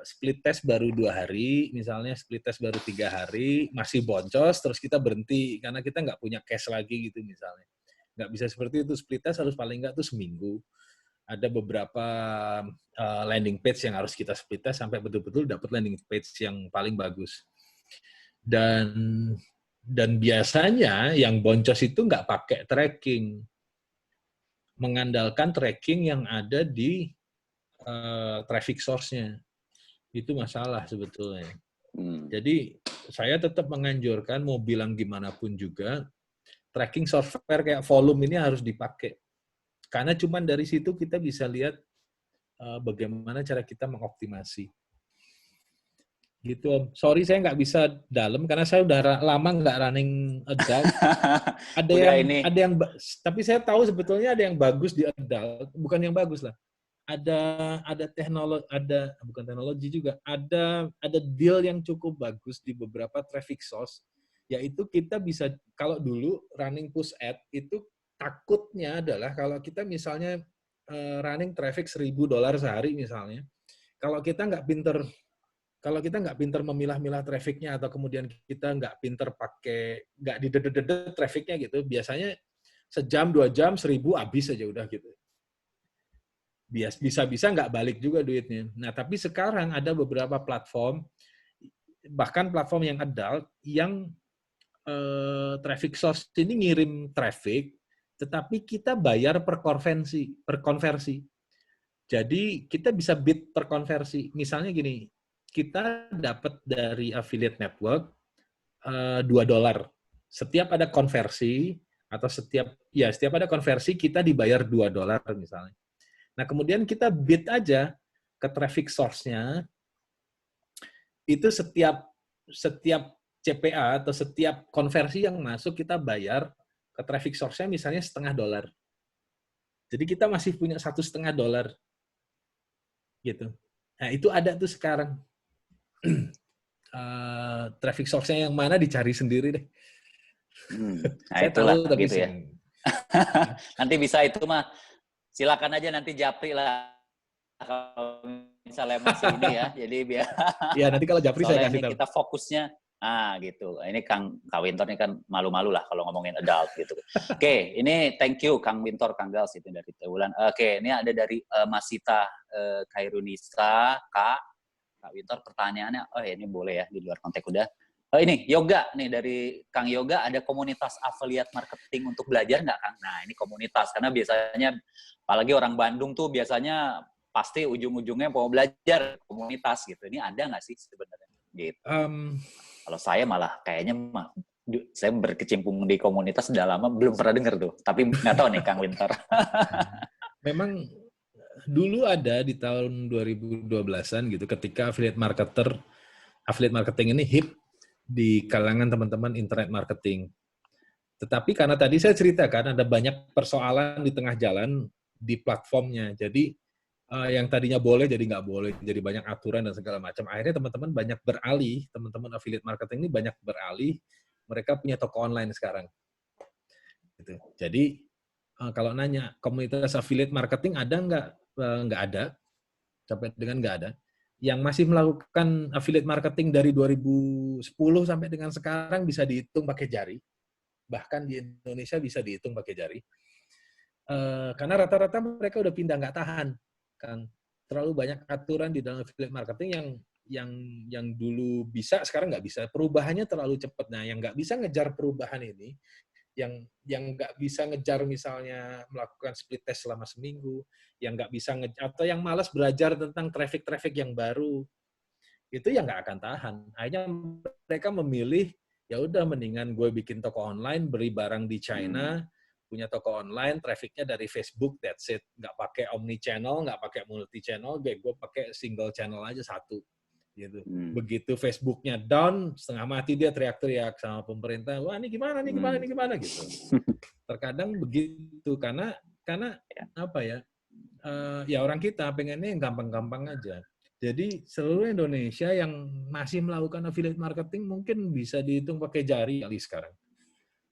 Split test baru 2 hari, misalnya split test baru 3 hari, masih boncos, terus kita berhenti karena kita nggak punya cash lagi gitu misalnya. Nggak bisa seperti itu, split test harus paling nggak tuh seminggu. Ada beberapa landing page yang harus kita split test sampai betul-betul dapat landing page yang paling bagus. Dan biasanya yang boncos itu nggak pakai tracking, mengandalkan tracking yang ada di traffic source-nya. Itu masalah sebetulnya. Jadi saya tetap menganjurkan mau bilang gimana pun juga, tracking software kayak Volume ini harus dipakai. Karena cuma dari situ kita bisa lihat bagaimana cara kita mengoptimasi. Gitu Om. Sorry saya nggak bisa dalam karena saya udah lama nggak running adult. Tapi saya tahu sebetulnya ada yang bagus di adult, bukan yang bagus lah. Ada teknologi, bukan teknologi juga, ada deal yang cukup bagus di beberapa traffic source, yaitu kita bisa, kalau dulu running push ad itu takutnya adalah kalau kita misalnya running traffic $1.000 sehari misalnya, kalau kita nggak pinter memilah-milah trafficnya atau kemudian kita nggak didedet trafficnya gitu, biasanya sejam 2 jam 1.000 habis aja udah gitu. Bisa-bisa nggak balik juga duitnya. Nah, tapi sekarang ada beberapa platform, bahkan platform yang adult, yang traffic source ini ngirim traffic, tetapi kita bayar per konversi. Jadi, kita bisa bid per konversi. Misalnya gini, kita dapat dari affiliate network $2. Setiap ada konversi, atau setiap ada konversi, kita dibayar $2 misalnya. Nah, kemudian kita bid aja ke traffic source-nya, itu setiap CPA atau setiap konversi yang masuk kita bayar ke traffic source-nya misalnya $0.50. Jadi kita masih punya $1.50 gitu. Nah, itu ada tuh sekarang. Traffic source-nya yang mana dicari sendiri deh. Nah, saya itulah tahu tapi gitu ya. Nanti bisa itu mah. Silakan aja nanti japri lah kalau misalnya masih ini ya. Jadi biar ya nanti kalau japri saya kasih tahu. Kita fokusnya gitu. Ini Kang Wintor ini kan malu-malu lah kalau ngomongin adult gitu. Oke, ini thank you Kang Wintor, Kang Gals itu dari Tewulan. Oke, ini ada dari Masita Khairunisa, Kak Wintor pertanyaannya. Oh, ini boleh ya di luar konteks udah. Ini Yoga nih dari Kang Yoga, ada komunitas affiliate marketing untuk belajar nggak Kang? Nah ini komunitas karena biasanya apalagi orang Bandung tuh biasanya pasti ujung-ujungnya mau belajar komunitas gitu. Ini ada nggak sih sebenarnya? Gitu. Kalau saya malah kayaknya saya berkecimpung di komunitas udah lama belum pernah dengar tuh. Tapi nggak tahu nih Kang Winter. Memang dulu ada di tahun 2012-an gitu ketika affiliate marketing ini hip di kalangan teman-teman internet marketing. Tetapi karena tadi saya ceritakan ada banyak persoalan di tengah jalan di platformnya. Jadi yang tadinya boleh jadi nggak boleh, jadi banyak aturan dan segala macam. Akhirnya teman-teman banyak beralih, teman-teman affiliate marketing ini banyak beralih, mereka punya toko online sekarang. Gitu. Jadi kalau nanya komunitas affiliate marketing ada nggak? Nggak ada, sampai dengan nggak ada. Yang masih melakukan affiliate marketing dari 2010 sampai dengan sekarang bisa dihitung pakai jari. Bahkan di Indonesia bisa dihitung pakai jari. Karena rata-rata mereka udah pindah, nggak tahan. Kan terlalu banyak aturan di dalam affiliate marketing yang dulu bisa, sekarang nggak bisa. Perubahannya terlalu cepat. Nah, yang nggak bisa ngejar perubahan ini, yang nggak bisa ngejar misalnya melakukan split test selama seminggu, yang nggak bisa atau yang malas belajar tentang traffic yang baru, itu ya nggak akan tahan. Akhirnya mereka memilih, ya udah mendingan gue bikin toko online, beli barang di China, punya toko online, trafficnya dari Facebook, that's it. Nggak pakai omni channel, nggak pakai multi channel, gue pakai single channel aja satu. Gitu. Begitu Facebooknya down, setengah mati dia teriak-teriak sama pemerintah, wah ini gimana gitu. Terkadang begitu karena apa ya? Ya orang kita pengennya yang gampang-gampang aja. Jadi seluruh Indonesia yang masih melakukan affiliate marketing mungkin bisa dihitung pakai jari kali sekarang.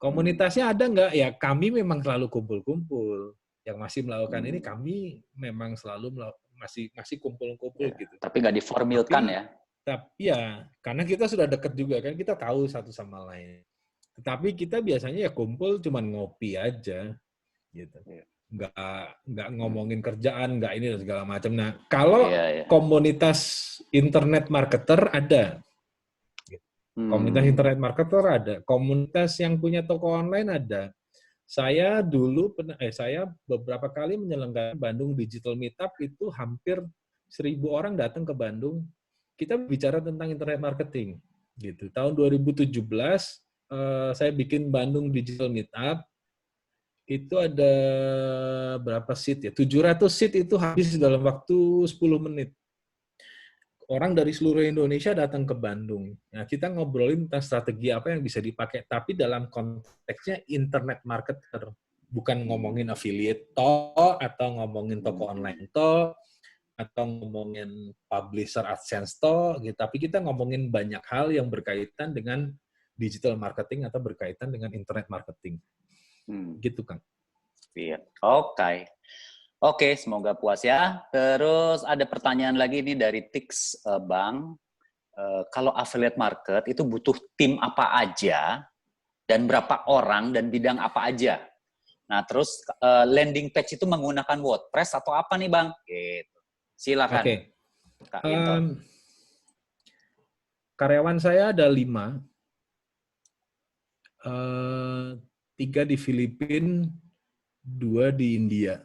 Komunitasnya ada nggak? Ya kami memang selalu kumpul-kumpul. Yang masih melakukan ini kami memang selalu masih kumpul-kumpul gitu. Tapi nggak diformilkan ya? Tapi ya, karena kita sudah dekat juga kan, kita tahu satu sama lain. Tetapi kita biasanya ya kumpul cuman ngopi aja, gitu. Nggak ngomongin kerjaan, nggak ini dan segala macam. Nah, kalau komunitas internet marketer ada. Komunitas internet marketer ada. Komunitas yang punya toko online ada. Saya beberapa kali menyelenggarakan Bandung Digital Meetup, itu hampir 1.000 orang datang ke Bandung. Kita bicara tentang internet marketing. Gitu. Tahun 2017 saya bikin Bandung Digital Meetup. Itu ada berapa seat ya? 700 seat itu habis dalam waktu 10 menit. Orang dari seluruh Indonesia datang ke Bandung. Nah, kita ngobrolin tentang strategi apa yang bisa dipakai, tapi dalam konteksnya internet marketer. Bukan ngomongin affiliate atau ngomongin toko online atau ngomongin publisher AdSense gitu. Tapi kita ngomongin banyak hal yang berkaitan dengan digital marketing atau berkaitan dengan internet marketing. Gitu, Kang. Iya. Oke, semoga puas ya. Terus ada pertanyaan lagi nih dari Tix Bang. Kalau affiliate market itu butuh tim apa aja dan berapa orang dan bidang apa aja? Nah, terus landing page itu menggunakan WordPress atau apa nih, Bang? Gitu. Silakan. Oke. Kak Winton. Karyawan saya ada 5. 3 di Filipina, 2 di India.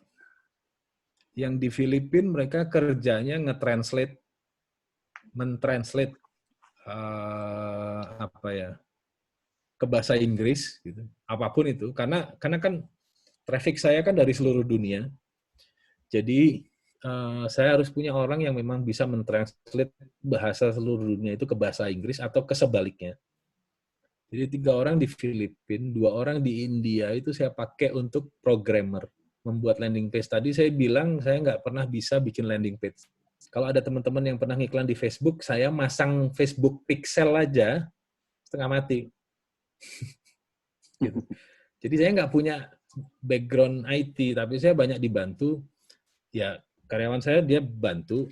Yang di Filipina mereka kerjanya mentranslate ke bahasa Inggris gitu. Apapun itu, karena kan traffic saya kan dari seluruh dunia. Jadi saya harus punya orang yang memang bisa mentranslate bahasa seluruh dunia itu ke bahasa Inggris atau ke sebaliknya. Jadi 3 orang di Filipina, 2 orang di India itu saya pakai untuk programmer. Membuat landing page. Tadi saya bilang saya nggak pernah bisa bikin landing page. Kalau ada teman-teman yang pernah ngiklan di Facebook, saya masang Facebook pixel aja, setengah mati. Gitu. Jadi saya nggak punya background IT, tapi saya banyak dibantu. Ya, karyawan saya dia bantu.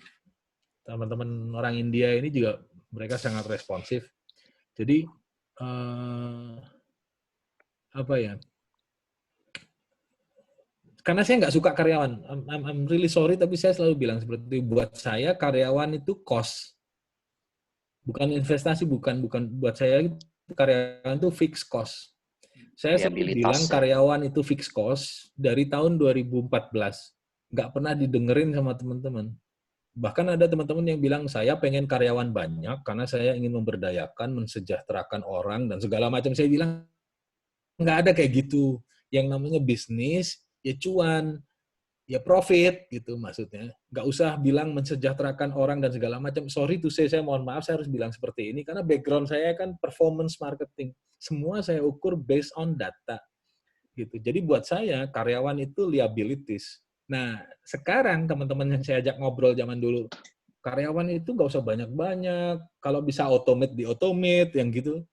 Teman-teman orang India ini juga mereka sangat responsif. Jadi karena saya nggak suka karyawan. I'm really sorry, tapi saya selalu bilang seperti itu. Buat saya karyawan itu cost, bukan investasi, bukan buat saya karyawan itu fixed cost. Saya selalu bilang karyawan itu fixed cost dari tahun 2014. Nggak pernah didengerin sama teman-teman. Bahkan ada teman-teman yang bilang, saya pengen karyawan banyak karena saya ingin memberdayakan, mensejahterakan orang, dan segala macam. Saya bilang, nggak ada kayak gitu. Yang namanya bisnis, ya cuan, ya profit, gitu maksudnya. Nggak usah bilang mensejahterakan orang dan segala macam. Sorry to say, saya mohon maaf, saya harus bilang seperti ini, karena background saya kan performance marketing. Semua saya ukur based on data. Gitu. Jadi buat saya, karyawan itu liabilities. Nah, sekarang teman-teman yang saya ajak ngobrol zaman dulu, karyawan itu nggak usah banyak-banyak, kalau bisa automate, di-automate, yang gitu.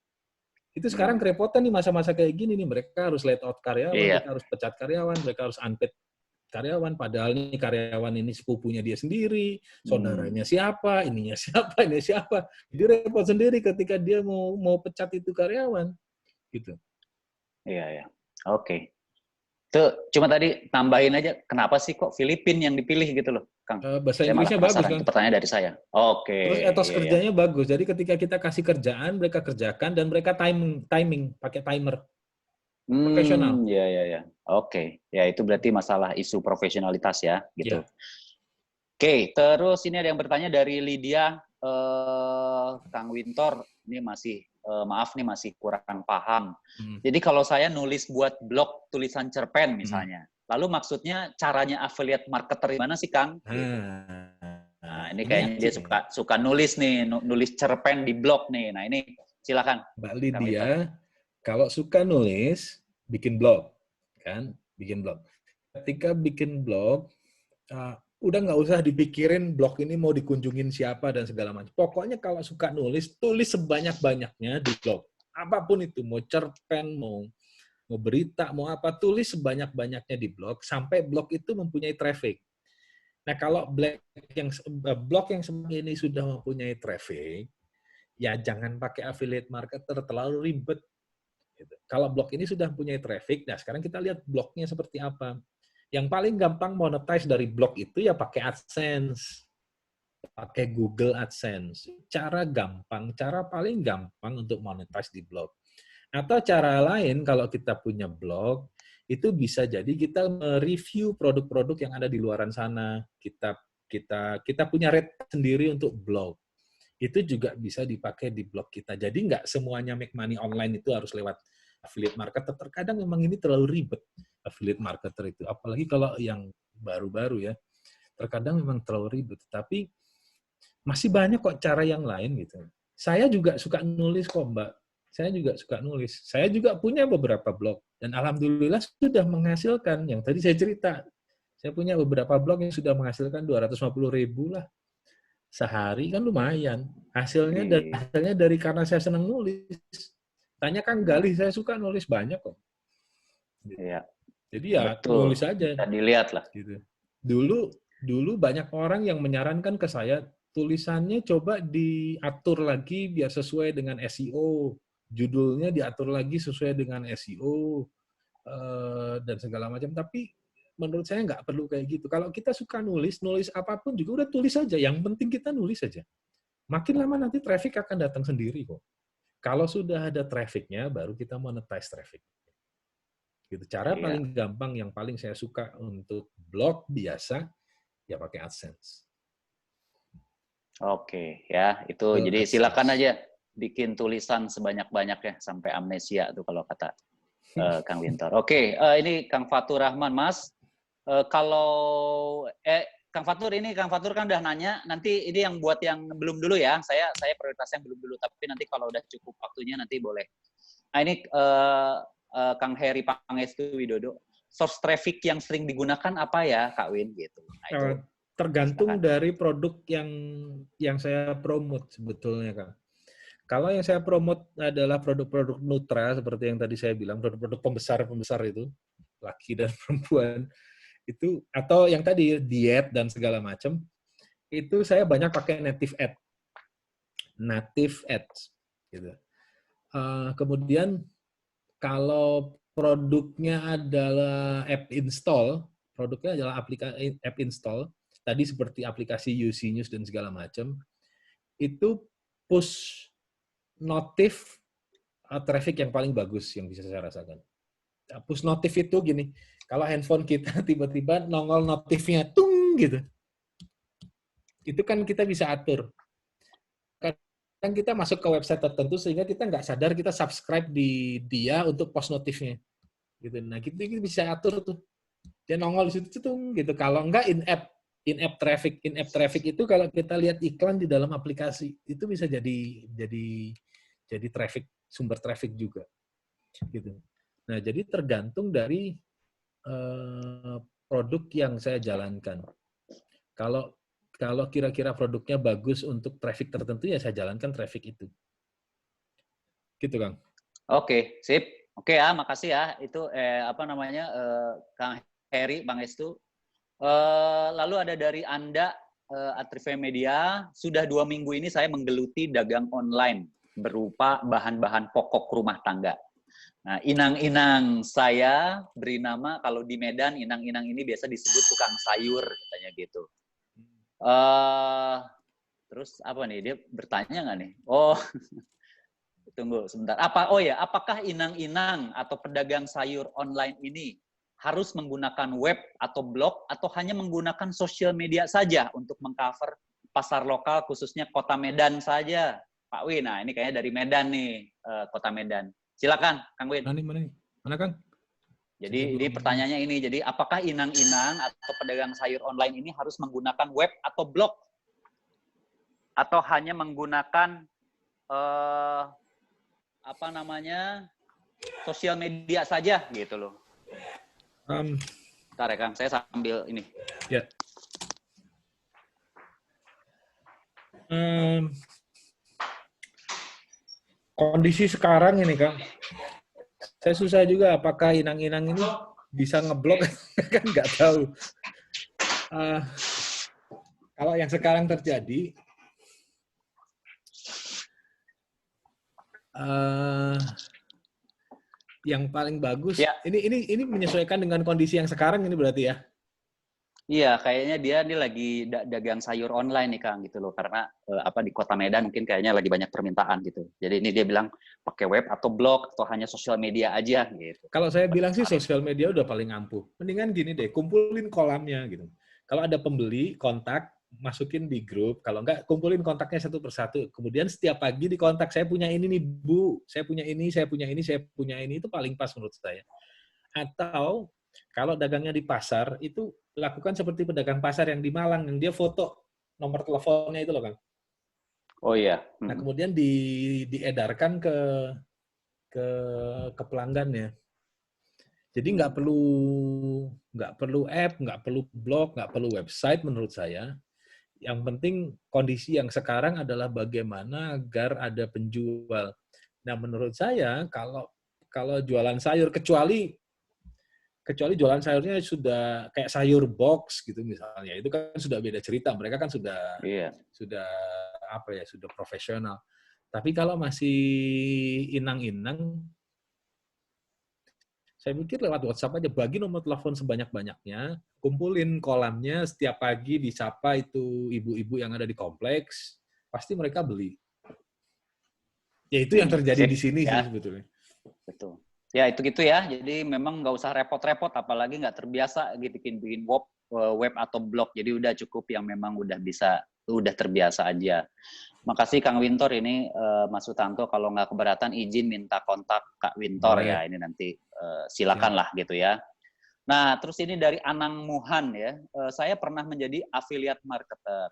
Itu sekarang kerepotan nih masa-masa kayak gini nih, mereka harus let out karyawan, mereka harus pecat karyawan, mereka harus unpaid karyawan, padahal nih karyawan ini sepupunya dia sendiri, saudaranya siapa, ininya siapa, ini siapa. Jadi repot sendiri ketika dia mau pecat itu karyawan. Gitu. Iya. Oke. Tuh, cuma tadi tambahin aja, kenapa sih kok Filipina yang dipilih gitu loh, Kang? Bahasa Inggrisnya bagus, Kang. Itu pertanyaan dari saya. Oke. Terus etos kerjanya bagus. Jadi ketika kita kasih kerjaan, mereka kerjakan, dan mereka timing, pakai timer. Profesional. Iya. Oke. Ya, itu berarti masalah isu profesionalitas ya, gitu. Ya. Oke, terus ini ada yang bertanya dari Lydia Kang Wintor ini masih maaf nih masih kurang paham. Hmm. Jadi kalau saya nulis buat blog tulisan cerpen misalnya, lalu maksudnya caranya affiliate marketer gimana sih Kang? Gitu. Nah, ini kayaknya dia suka nulis nih, nulis cerpen di blog nih. Nah, ini silakan. Mbak Lydia, kalau suka nulis, bikin blog, kan? Bikin blog. Ketika bikin blog, udah nggak usah dipikirin blog ini mau dikunjungin siapa dan segala macam. Pokoknya kalau suka nulis, tulis sebanyak-banyaknya di blog. Apapun itu, mau cerpen, mau berita, mau apa, tulis sebanyak-banyaknya di blog sampai blog itu mempunyai traffic. Nah, kalau blog yang seperti ini sudah mempunyai traffic, ya jangan pakai affiliate marketer, terlalu ribet. Gitu. Kalau blog ini sudah mempunyai traffic, nah sekarang kita lihat blognya seperti apa. Yang paling gampang monetize dari blog itu ya pakai AdSense. Pakai Google AdSense. Cara paling gampang untuk monetize di blog. Atau cara lain kalau kita punya blog, itu bisa jadi kita mereview produk-produk yang ada di luaran sana. Kita punya rate sendiri untuk blog. Itu juga bisa dipakai di blog kita. Jadi nggak semuanya make money online itu harus lewat affiliate marketer. Terkadang memang ini terlalu ribet affiliate marketer itu, apalagi kalau yang baru-baru ya, terkadang memang terlalu ribet, tapi masih banyak kok cara yang lain gitu. Saya juga suka nulis kok Mbak, saya juga suka nulis, saya juga punya beberapa blog, dan alhamdulillah sudah menghasilkan, yang tadi saya cerita, saya punya beberapa blog yang sudah menghasilkan 250.000 lah, sehari kan lumayan, hasilnya dari karena saya senang nulis. Tanya Kang Galih, saya suka nulis banyak kok. Iya. Jadi ya betul. nulis aja. Bisa dilihat lah. Gitu. Dulu banyak orang yang menyarankan ke saya tulisannya coba diatur lagi biar sesuai dengan SEO, judulnya diatur lagi sesuai dengan SEO dan segala macam. Tapi menurut saya nggak perlu kayak gitu. Kalau kita suka nulis apapun juga udah tulis aja. Yang penting kita nulis aja. Makin lama nanti traffic akan datang sendiri kok. Kalau sudah ada trafficnya, baru kita monetize traffic. Gitu. Cara paling gampang yang paling saya suka untuk blog biasa ya pakai AdSense. Oke, ya itu jadi AdSense. Silakan aja bikin tulisan sebanyak-banyaknya sampai amnesia tuh kalau kata Kang Wintor. Oke, ini Kang Fatur Rahman, Mas. Kalau Kang Fatur kan udah nanya. Nanti ini yang buat yang belum dulu ya. Saya prioritasnya yang belum dulu. Tapi nanti kalau udah cukup waktunya nanti boleh. Nah ini Kang Heri Pangestu Widodo, source traffic yang sering digunakan apa ya, Kak Win? Gitu. Nah, itu tergantung dari produk yang saya promote sebetulnya, Kang. Kalau yang saya promote adalah produk-produk nutra, seperti yang tadi saya bilang, produk-produk pembesar itu, laki dan perempuan, itu atau yang tadi diet dan segala macam, itu saya banyak pakai native ads, gitu. Kemudian kalau produknya adalah app install, produknya adalah aplikasi app install, tadi seperti aplikasi UC News dan segala macam, itu push notif traffic yang paling bagus yang bisa saya rasakan. Push notif itu gini, kalau handphone kita tiba-tiba nongol notifnya, tung gitu. Itu kan kita bisa atur. Kan kita masuk ke website tertentu sehingga kita nggak sadar kita subscribe di dia untuk post notifnya. Gitu. Nah, kita bisa atur tuh. Dia nongol di situ tung gitu. Kalau nggak in-app traffic itu kalau kita lihat iklan di dalam aplikasi, itu bisa jadi traffic, sumber traffic juga. Gitu. Nah, jadi tergantung dari produk yang saya jalankan. Kalau kira-kira produknya bagus untuk traffic tertentu, ya saya jalankan traffic itu. Gitu, Kang. Oke, sip. Oke ya, makasih ya. Itu Kang Heri, Bang Estu. Lalu ada dari Anda, Atrive Media, sudah 2 minggu ini saya menggeluti dagang online berupa bahan-bahan pokok rumah tangga. Nah, inang-inang saya beri nama, kalau di Medan, inang-inang ini biasa disebut tukang sayur, katanya gitu. Terus apa nih, dia bertanya nggak nih? Oh, tunggu sebentar. Apakah inang-inang atau pedagang sayur online ini harus menggunakan web atau blog atau hanya menggunakan sosial media saja untuk mengcover pasar lokal khususnya Kota Medan saja, Pak Win. Nah, ini kayaknya dari Medan nih, Kota Medan. Silakan, Kang Win. Mana Kang? Jadi ini pertanyaannya ini, jadi apakah inang-inang atau pedagang sayur online ini harus menggunakan web atau blog? Atau hanya menggunakan sosial media saja gitu loh? Bentar ya Kang, saya sambil ini. Ya. Kondisi sekarang ini Kang, saya susah juga apakah inang-inang ini bisa ngeblok kan nggak tahu. Kalau yang sekarang terjadi, yang paling bagus, ya. Ini menyesuaikan dengan kondisi yang sekarang ini berarti ya? Iya, kayaknya dia ini lagi dagang sayur online nih Kang gitu loh, karena di Kota Medan mungkin kayaknya lagi banyak permintaan gitu. Jadi ini dia bilang pakai web atau blog atau hanya sosial media aja gitu. Kalau saya bilang sih sosial media udah paling ampuh. Mendingan gini deh, kumpulin kolamnya gitu. Kalau ada pembeli, kontak, masukin di grup. Kalau enggak, kumpulin kontaknya satu persatu. Kemudian setiap pagi di kontak, saya punya ini nih Bu, saya punya ini, saya punya ini, saya punya ini. Itu paling pas menurut saya. Atau kalau dagangnya di pasar, itu lakukan seperti pedagang pasar yang di Malang, yang dia foto nomor teleponnya itu loh, Kang. Oh iya. Nah, kemudian diedarkan ke pelanggannya. Jadi nggak perlu app, nggak perlu blog, nggak perlu website menurut saya. Yang penting kondisi yang sekarang adalah bagaimana agar ada penjual. Nah, menurut saya kalau jualan sayur kecuali jualan sayurnya sudah kayak sayur box gitu misalnya, itu kan sudah beda cerita. Mereka kan sudah profesional. Tapi kalau masih inang-inang, saya mikir lewat WhatsApp aja, bagi nomor telepon sebanyak-banyaknya, kumpulin kolamnya, setiap pagi disapa itu ibu-ibu yang ada di kompleks, pasti mereka beli. Ya itu yang terjadi di sini sih sebetulnya. Betul. Ya itu gitu ya, jadi memang nggak usah repot-repot, apalagi nggak terbiasa bikin web atau blog, jadi udah cukup yang memang udah terbiasa aja. Makasih Kang Wintor, ini Mas Sutanto kalau nggak keberatan izin minta kontak Kak Wintor ya, ini nanti silakan lah gitu ya. Nah terus ini dari Anang Muhan ya, saya pernah menjadi affiliate marketer,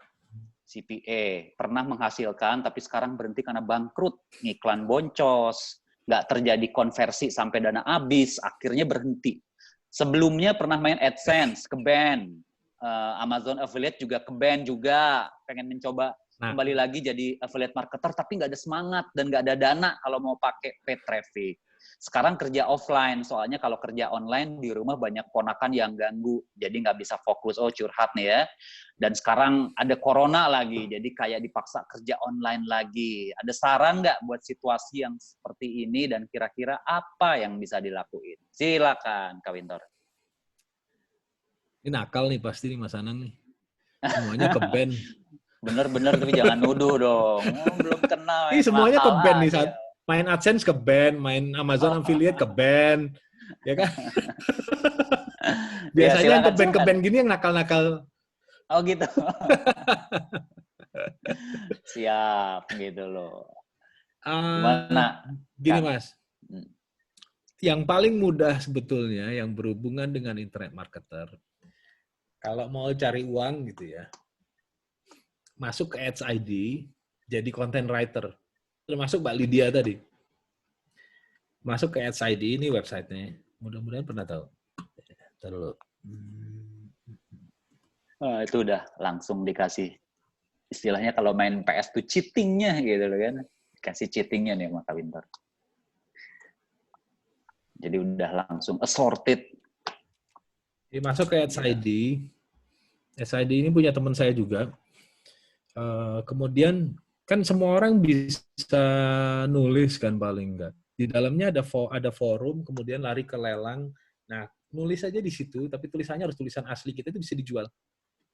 CPA, pernah menghasilkan tapi sekarang berhenti karena bangkrut, iklan boncos, nggak terjadi konversi sampai dana habis, akhirnya berhenti. Sebelumnya pernah main AdSense, ke-ban. Amazon Affiliate juga ke-ban juga. Pengen mencoba kembali lagi jadi affiliate marketer, tapi nggak ada semangat dan nggak ada dana kalau mau pakai paid traffic. Sekarang kerja offline, soalnya kalau kerja online di rumah banyak ponakan yang ganggu, jadi nggak bisa fokus. Oh curhat nih ya. Dan sekarang ada corona lagi, jadi kayak dipaksa kerja online lagi. Ada saran nggak buat situasi yang seperti ini dan kira-kira apa yang bisa dilakuin? Silakan, Kak Wintor. Ini nakal nih pasti nih Mas Anang nih. Semuanya ke-ban. Bener-bener, tapi jangan nuduh dong. Belum kenal. Ini semuanya ke-ban nih saat main AdSense ke-ban, main Amazon Affiliate ke-ban, ya kan? Biasanya yang ke-ban gini yang nakal-nakal. Oh gitu. Siap gitu loh. Gimana? Gini Mas, yang paling mudah sebetulnya yang berhubungan dengan internet marketer, kalau mau cari uang gitu ya, masuk ke Ads ID, jadi content writer. Termasuk Mbak Lydia tadi. Masuk ke Ads ID, ini websitenya. Mudah-mudahan pernah tahu. Terus. Itu udah langsung dikasih. Istilahnya kalau main PS tuh cheatingnya gitu loh kan. Kasih cheatingnya nih sama Kak Wintor. Jadi udah langsung assorted. Masuk ke Ads ID. Ads ID ini punya teman saya juga. Kemudian kan semua orang bisa nulis kan paling enggak. Di dalamnya ada forum, kemudian lari ke lelang. Nah, nulis aja di situ, tapi tulisannya harus tulisan asli kita, itu bisa dijual.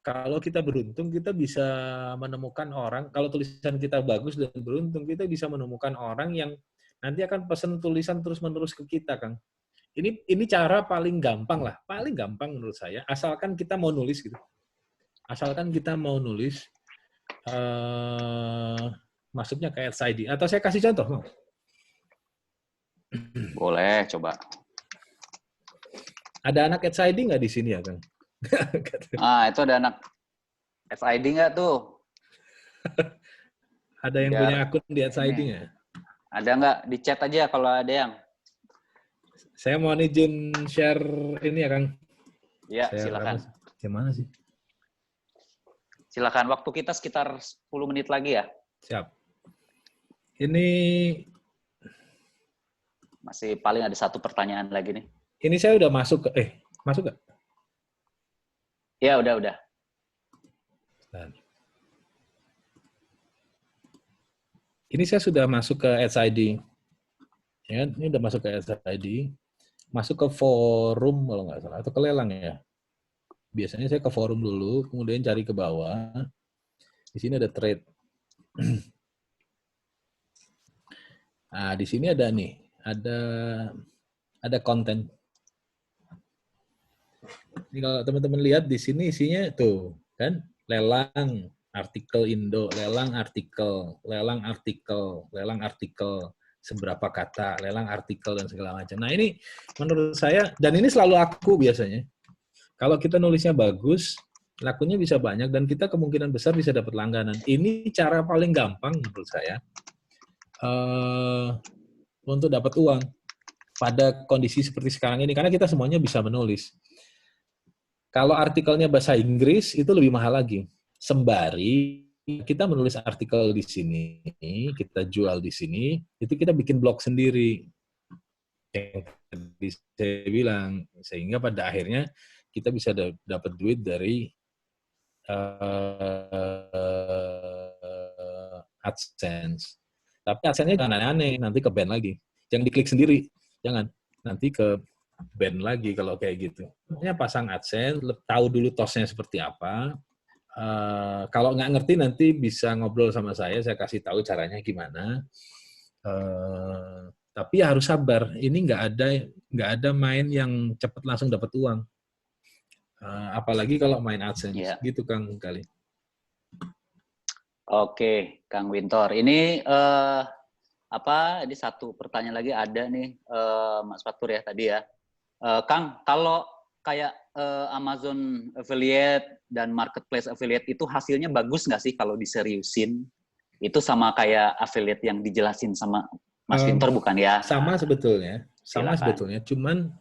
Kalau kita beruntung, kita bisa menemukan orang, kalau tulisan kita bagus dan beruntung, kita bisa menemukan orang yang nanti akan pesan tulisan terus-menerus ke kita, Kang. Ini cara paling gampang lah, paling gampang menurut saya, asalkan kita mau nulis gitu. Asalkan kita mau nulis, masuknya ke Ads ID. Atau saya kasih contoh, mau? Boleh, coba. Ada anak Ads ID nggak di sini ya, Kang? Itu ada anak SID nggak tuh? Ada yang Biar punya akun di Ads ID ini. nggak? Ada nggak? Di chat aja kalau ada yang. Saya mau izin share ini ya, Kang. Ya, Share silakan. Gimana sih? Silakan. Waktu kita sekitar 10 menit lagi ya. Siap. Ini Masih paling ada satu pertanyaan lagi nih. Ini saya udah masuk ke, masuk nggak? Ya, udah. Bentar. Ini saya sudah masuk ke Ads ID. Ya, ini udah masuk ke Ads ID. Masuk ke forum kalau nggak salah, atau ke lelang ya. Biasanya saya ke forum dulu, kemudian cari ke bawah. Di sini ada trade. Nah, di sini ada nih, ada konten. Ini kalau teman-teman lihat di sini isinya tuh, kan? Lelang artikel Indo, lelang artikel, seberapa kata, lelang artikel dan segala macam. Nah, ini menurut saya, dan ini selalu aku biasanya. Kalau kita nulisnya bagus, lakunya bisa banyak dan kita kemungkinan besar bisa dapat langganan. Ini cara paling gampang menurut saya untuk dapat uang pada kondisi seperti sekarang ini, karena kita semuanya bisa menulis. Kalau artikelnya bahasa Inggris, itu lebih mahal lagi. Sembari kita menulis artikel di sini, kita jual di sini, itu kita bikin blog sendiri. Yang tadi saya bilang, sehingga pada akhirnya kita bisa dapat duit dari AdSense. Tapi AdSense-nya jangan aneh-aneh, nanti ke ban lagi. Jangan diklik sendiri, jangan. Nanti ke ban lagi kalau kayak gitu. Pokoknya pasang AdSense, tahu dulu tosnya seperti apa. Kalau nggak ngerti nanti bisa ngobrol sama saya kasih tahu caranya gimana. Tapi harus sabar. Ini nggak ada main yang cepat langsung dapat uang. Apalagi kalau main AdSense. Ya. Gitu Kang kali. Oke, Kang Wintor. Ini ini satu pertanyaan lagi ada nih, Mas Fatur ya tadi ya. Kang, kalau kayak Amazon Affiliate dan Marketplace Affiliate itu hasilnya bagus nggak sih kalau diseriusin? Itu sama kayak affiliate yang dijelasin sama Mas Wintor bukan ya? Sama sebetulnya. Sama Silakan. sebetulnya. Cuman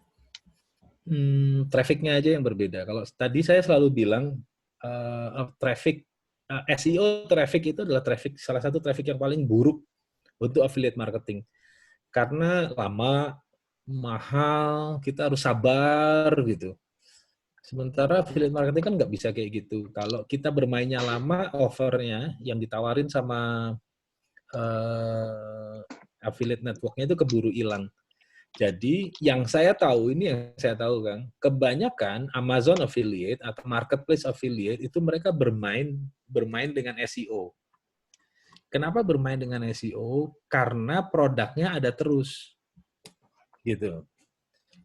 trafficnya aja yang berbeda. Kalau tadi saya selalu bilang traffic SEO traffic itu adalah salah satu traffic yang paling buruk untuk affiliate marketing. Karena lama, mahal, kita harus sabar gitu. Sementara affiliate marketing kan nggak bisa kayak gitu. Kalau kita bermainnya lama, offernya yang ditawarin sama affiliate networknya itu keburu hilang. Jadi yang saya tahu, Kang, kebanyakan Amazon affiliate atau marketplace affiliate itu mereka bermain dengan SEO. Kenapa bermain dengan SEO? Karena produknya ada terus. Gitu.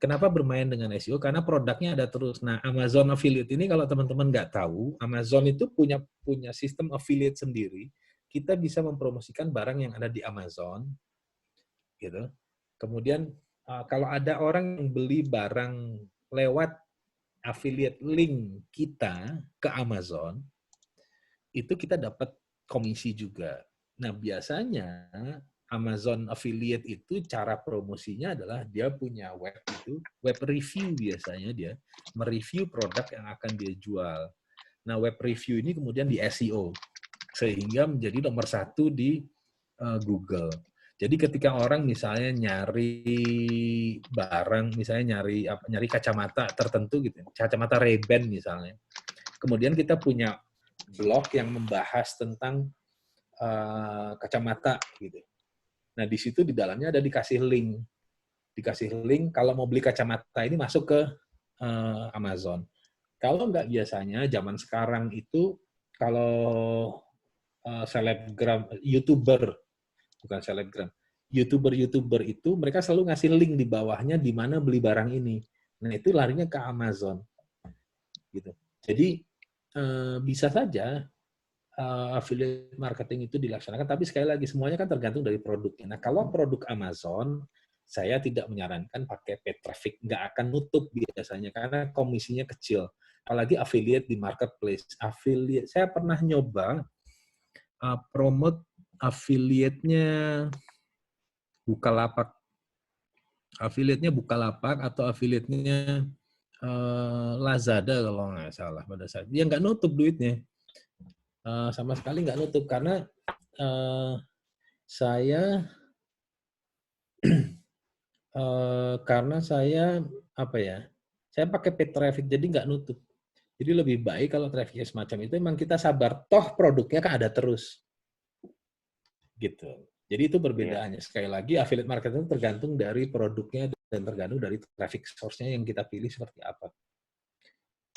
Kenapa bermain dengan SEO? Karena produknya ada terus. Nah, Amazon affiliate ini kalau teman-teman nggak tahu, Amazon itu punya sistem affiliate sendiri. Kita bisa mempromosikan barang yang ada di Amazon. Gitu. Kemudian kalau ada orang yang beli barang lewat affiliate link kita ke Amazon, itu kita dapat komisi juga. Nah, biasanya Amazon affiliate itu cara promosinya adalah dia punya web review biasanya dia mereview produk yang akan dia jual. Nah, web review ini kemudian di SEO sehingga menjadi nomor 1 di Google. Jadi ketika orang misalnya nyari barang, misalnya nyari kacamata tertentu gitu, kacamata Ray-Ban misalnya. Kemudian kita punya blog yang membahas tentang kacamata gitu. Nah, di situ di dalamnya ada dikasih link. Kalau mau beli kacamata ini masuk ke Amazon. Kalau nggak biasanya zaman sekarang itu kalau selebgram, YouTuber itu mereka selalu ngasih link di bawahnya di mana beli barang ini. Nah, itu larinya ke Amazon. Gitu. Jadi bisa saja affiliate marketing itu dilaksanakan, tapi sekali lagi semuanya kan tergantung dari produknya. Nah, kalau produk Amazon, saya tidak menyarankan pakai paid traffic, nggak akan nutup biasanya karena komisinya kecil. Apalagi affiliate di marketplace. Affiliate, saya pernah nyoba promote affiliate-nya Bukalapak. Affiliate-nya Bukalapak atau affiliate-nya Lazada kalau nggak salah pada saat dia nggak nutup duitnya. Sama sekali nggak nutup karena saya apa ya, saya pakai paid traffic jadi nggak nutup. Jadi lebih baik kalau trafficnya semacam itu memang kita sabar, toh produknya kan ada terus, gitu. Jadi itu perbedaannya. Sekali lagi affiliate marketing tergantung dari produknya dan tergantung dari traffic source-nya yang kita pilih seperti apa.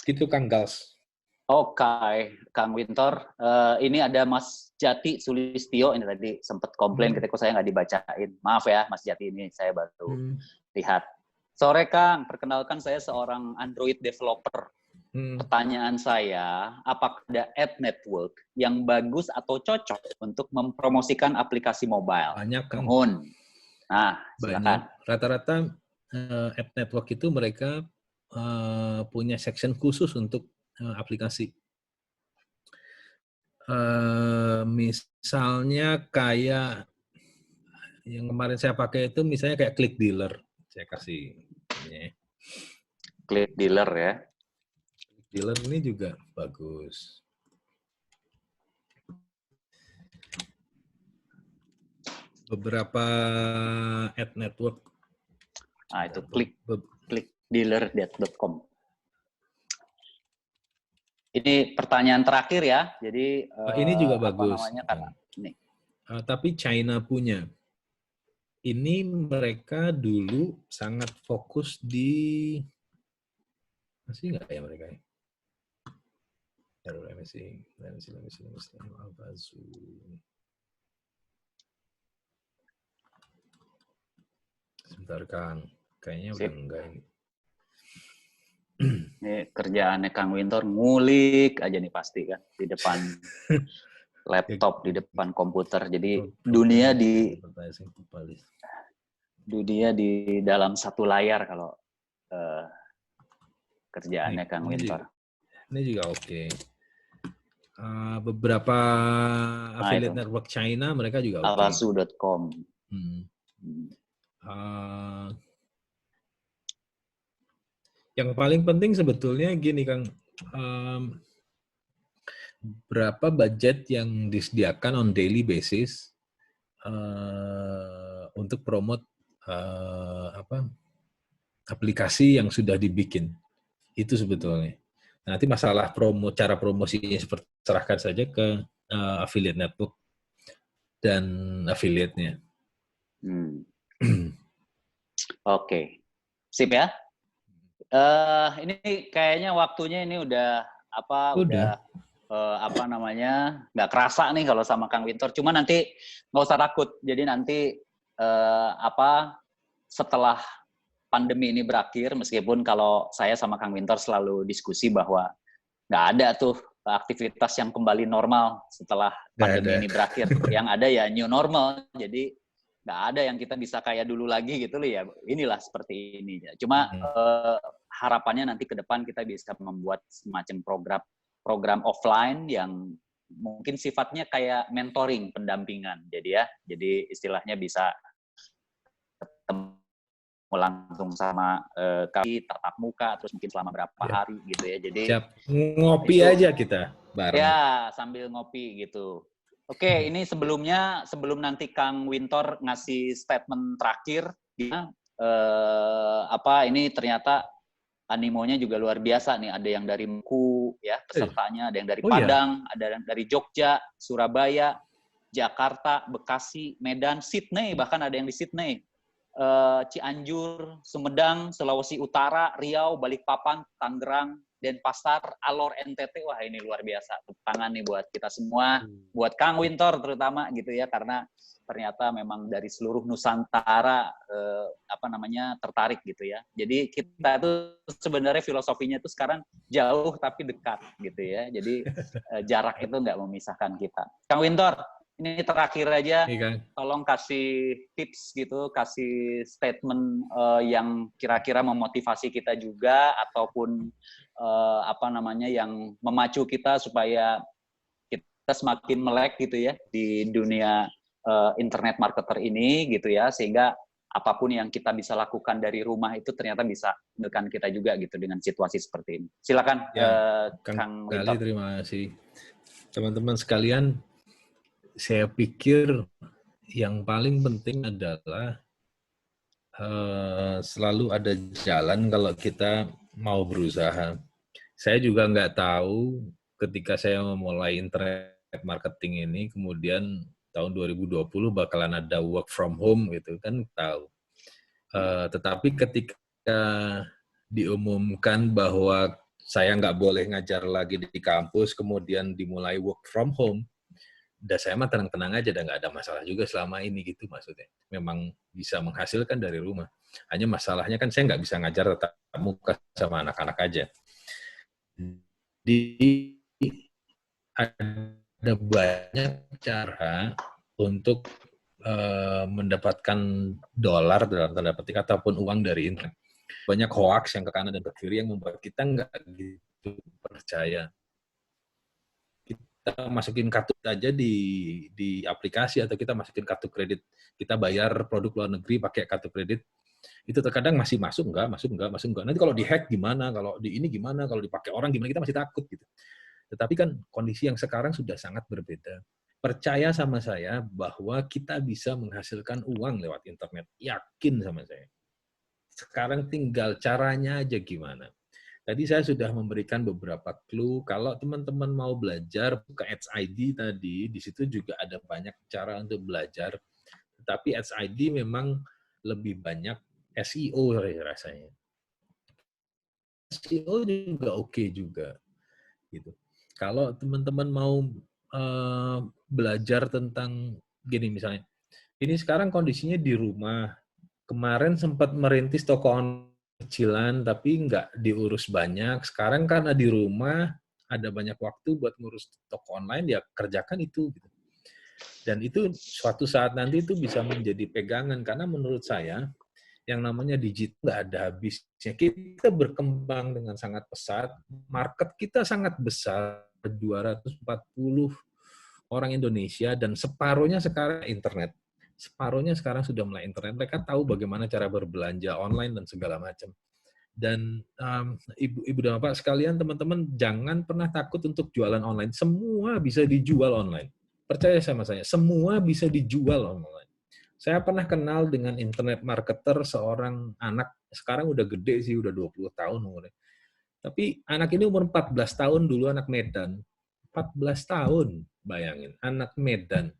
Gitu Kang Gals. Oke, Kang Winter. Ini ada Mas Jati Sulistio, ini tadi sempat komplain ketika saya nggak dibacain. Maaf ya, Mas Jati, ini saya baru lihat. Sore Kang, perkenalkan saya seorang Android developer. Pertanyaan saya, apakah ada ad network yang bagus atau cocok untuk mempromosikan aplikasi mobile? Banyak Kang. Nah, silakan. Rata-rata ad network itu mereka punya section khusus untuk aplikasi. Misalnya kayak yang kemarin saya pakai itu misalnya kayak Click Dealer. Saya kasih ini. Click Dealer ya. Click Dealer ini juga bagus. Beberapa ad network. Nah, itu clickdealer.com. Ini pertanyaan terakhir ya. Jadi ini juga bagus. Tapi China punya. Ini mereka dulu sangat fokus di masih nggak ya mereka? Let me see. Sebentar Kang, kayaknya udah enggak ini. Ini kerjaannya Kang Winter ngulik aja nih pasti kan di depan laptop, di depan komputer. Jadi dunia di dalam satu layar kalau kerjaannya Kang Winter. Ini juga oke. Beberapa affiliate network China mereka juga oke. Albasu.com. Yang paling penting sebetulnya gini Kang, berapa budget yang disediakan on daily basis untuk promote aplikasi yang sudah dibikin, itu sebetulnya. Nanti masalah cara promosinya seperti serahkan saja ke affiliate network dan affiliate-nya. Oke, sip ya. Ini kayaknya waktunya ini udah nggak kerasa nih kalau sama Kang Winter. Cuma nanti nggak usah takut. Jadi nanti setelah pandemi ini berakhir, meskipun kalau saya sama Kang Winter selalu diskusi bahwa nggak ada tuh aktivitas yang kembali normal setelah pandemi ini berakhir. Yang ada ya new normal. Jadi nggak ada yang kita bisa kayak dulu lagi gitu loh ya. Inilah seperti ini. Cuma harapannya nanti ke depan kita bisa membuat semacam program offline yang mungkin sifatnya kayak mentoring, pendampingan. Jadi istilahnya bisa ketemu langsung sama kami tatap muka, terus mungkin selama berapa hari gitu ya. Jadi siap. Ngopi aja kita bareng. Ya, sambil ngopi gitu. Oke, ini sebelum nanti Kang Winter ngasih statement terakhir, ini ternyata animonya juga luar biasa nih. Ada yang dari Maluku ya pesertanya, ada yang dari Padang, ada yang dari Jogja, Surabaya, Jakarta, Bekasi, Medan, Sydney, bahkan ada yang di Sydney, Cianjur, Sumedang, Sulawesi Utara, Riau, Balikpapan, Tangerang, Denpasar, Alor, NTT. Wah, ini luar biasa. Tepuk tangan nih buat kita semua, buat Kang Winter terutama gitu ya, karena ternyata memang dari seluruh Nusantara tertarik gitu ya. Jadi kita tuh sebenarnya filosofinya tuh sekarang jauh tapi dekat gitu ya. Jadi jarak itu nggak memisahkan kita. Kang Wintor, ini terakhir aja, tolong kasih tips gitu, kasih statement yang kira-kira memotivasi kita juga ataupun yang memacu kita supaya kita semakin melek gitu ya di dunia internet marketer ini gitu ya, sehingga apapun yang kita bisa lakukan dari rumah itu ternyata bisa menekan kita juga gitu dengan situasi seperti ini. Silakan Kang Wintor. Terima kasih. Teman-teman sekalian, saya pikir yang paling penting adalah selalu ada jalan kalau kita mau berusaha. Saya juga nggak tahu ketika saya memulai internet marketing ini, kemudian tahun 2020 bakalan ada work from home gitu kan, tahu. Tetapi ketika diumumkan bahwa saya nggak boleh ngajar lagi di kampus, kemudian dimulai work from home, dan saya mah tenang-tenang aja dan nggak ada masalah juga selama ini gitu maksudnya. Memang bisa menghasilkan dari rumah. Hanya masalahnya kan saya nggak bisa ngajar tatap muka sama anak-anak aja. Jadi ada banyak cara untuk mendapatkan dolar dalam tanda petik ataupun uang dari internet. Banyak hoax yang ke kanan dan ke kiri yang membuat kita nggak gitu percaya. Kita masukin kartu aja di aplikasi atau kita masukin kartu kredit, kita bayar produk luar negeri pakai kartu kredit, itu terkadang masih masuk enggak. Nanti kalau dihack gimana, kalau di ini gimana, kalau dipakai orang gimana, kita masih takut gitu. Tetapi kan kondisi yang sekarang sudah sangat berbeda. Percaya sama saya bahwa kita bisa menghasilkan uang lewat internet. Yakin sama saya. Sekarang tinggal caranya aja gimana. Tadi saya sudah memberikan beberapa clue. Kalau teman-teman mau belajar, buka Ads ID tadi, di situ juga ada banyak cara untuk belajar. Tetapi Ads ID memang lebih banyak SEO rasanya. SEO juga oke juga. Gitu. Kalau teman-teman mau belajar tentang gini misalnya, ini sekarang kondisinya di rumah. Kemarin sempat merintis toko online kecilan, tapi nggak diurus banyak. Sekarang karena di rumah, ada banyak waktu buat ngurus toko online, ya kerjakan itu. Dan itu suatu saat nanti itu bisa menjadi pegangan, karena menurut saya, yang namanya digital nggak ada habisnya. Kita berkembang dengan sangat pesat, market kita sangat besar, 240 orang Indonesia, dan separuhnya sekarang internet. Separuhnya sekarang sudah mulai internet. Mereka tahu bagaimana cara berbelanja online dan segala macam. Dan ibu dan bapak sekalian, teman-teman, jangan pernah takut untuk jualan online. Semua bisa dijual online. Percaya sama saya, semua bisa dijual online. Saya pernah kenal dengan internet marketer seorang anak, sekarang udah gede sih, udah 20 tahun umurnya. Tapi anak ini umur 14 tahun dulu, anak Medan. 14 tahun, bayangin, anak Medan.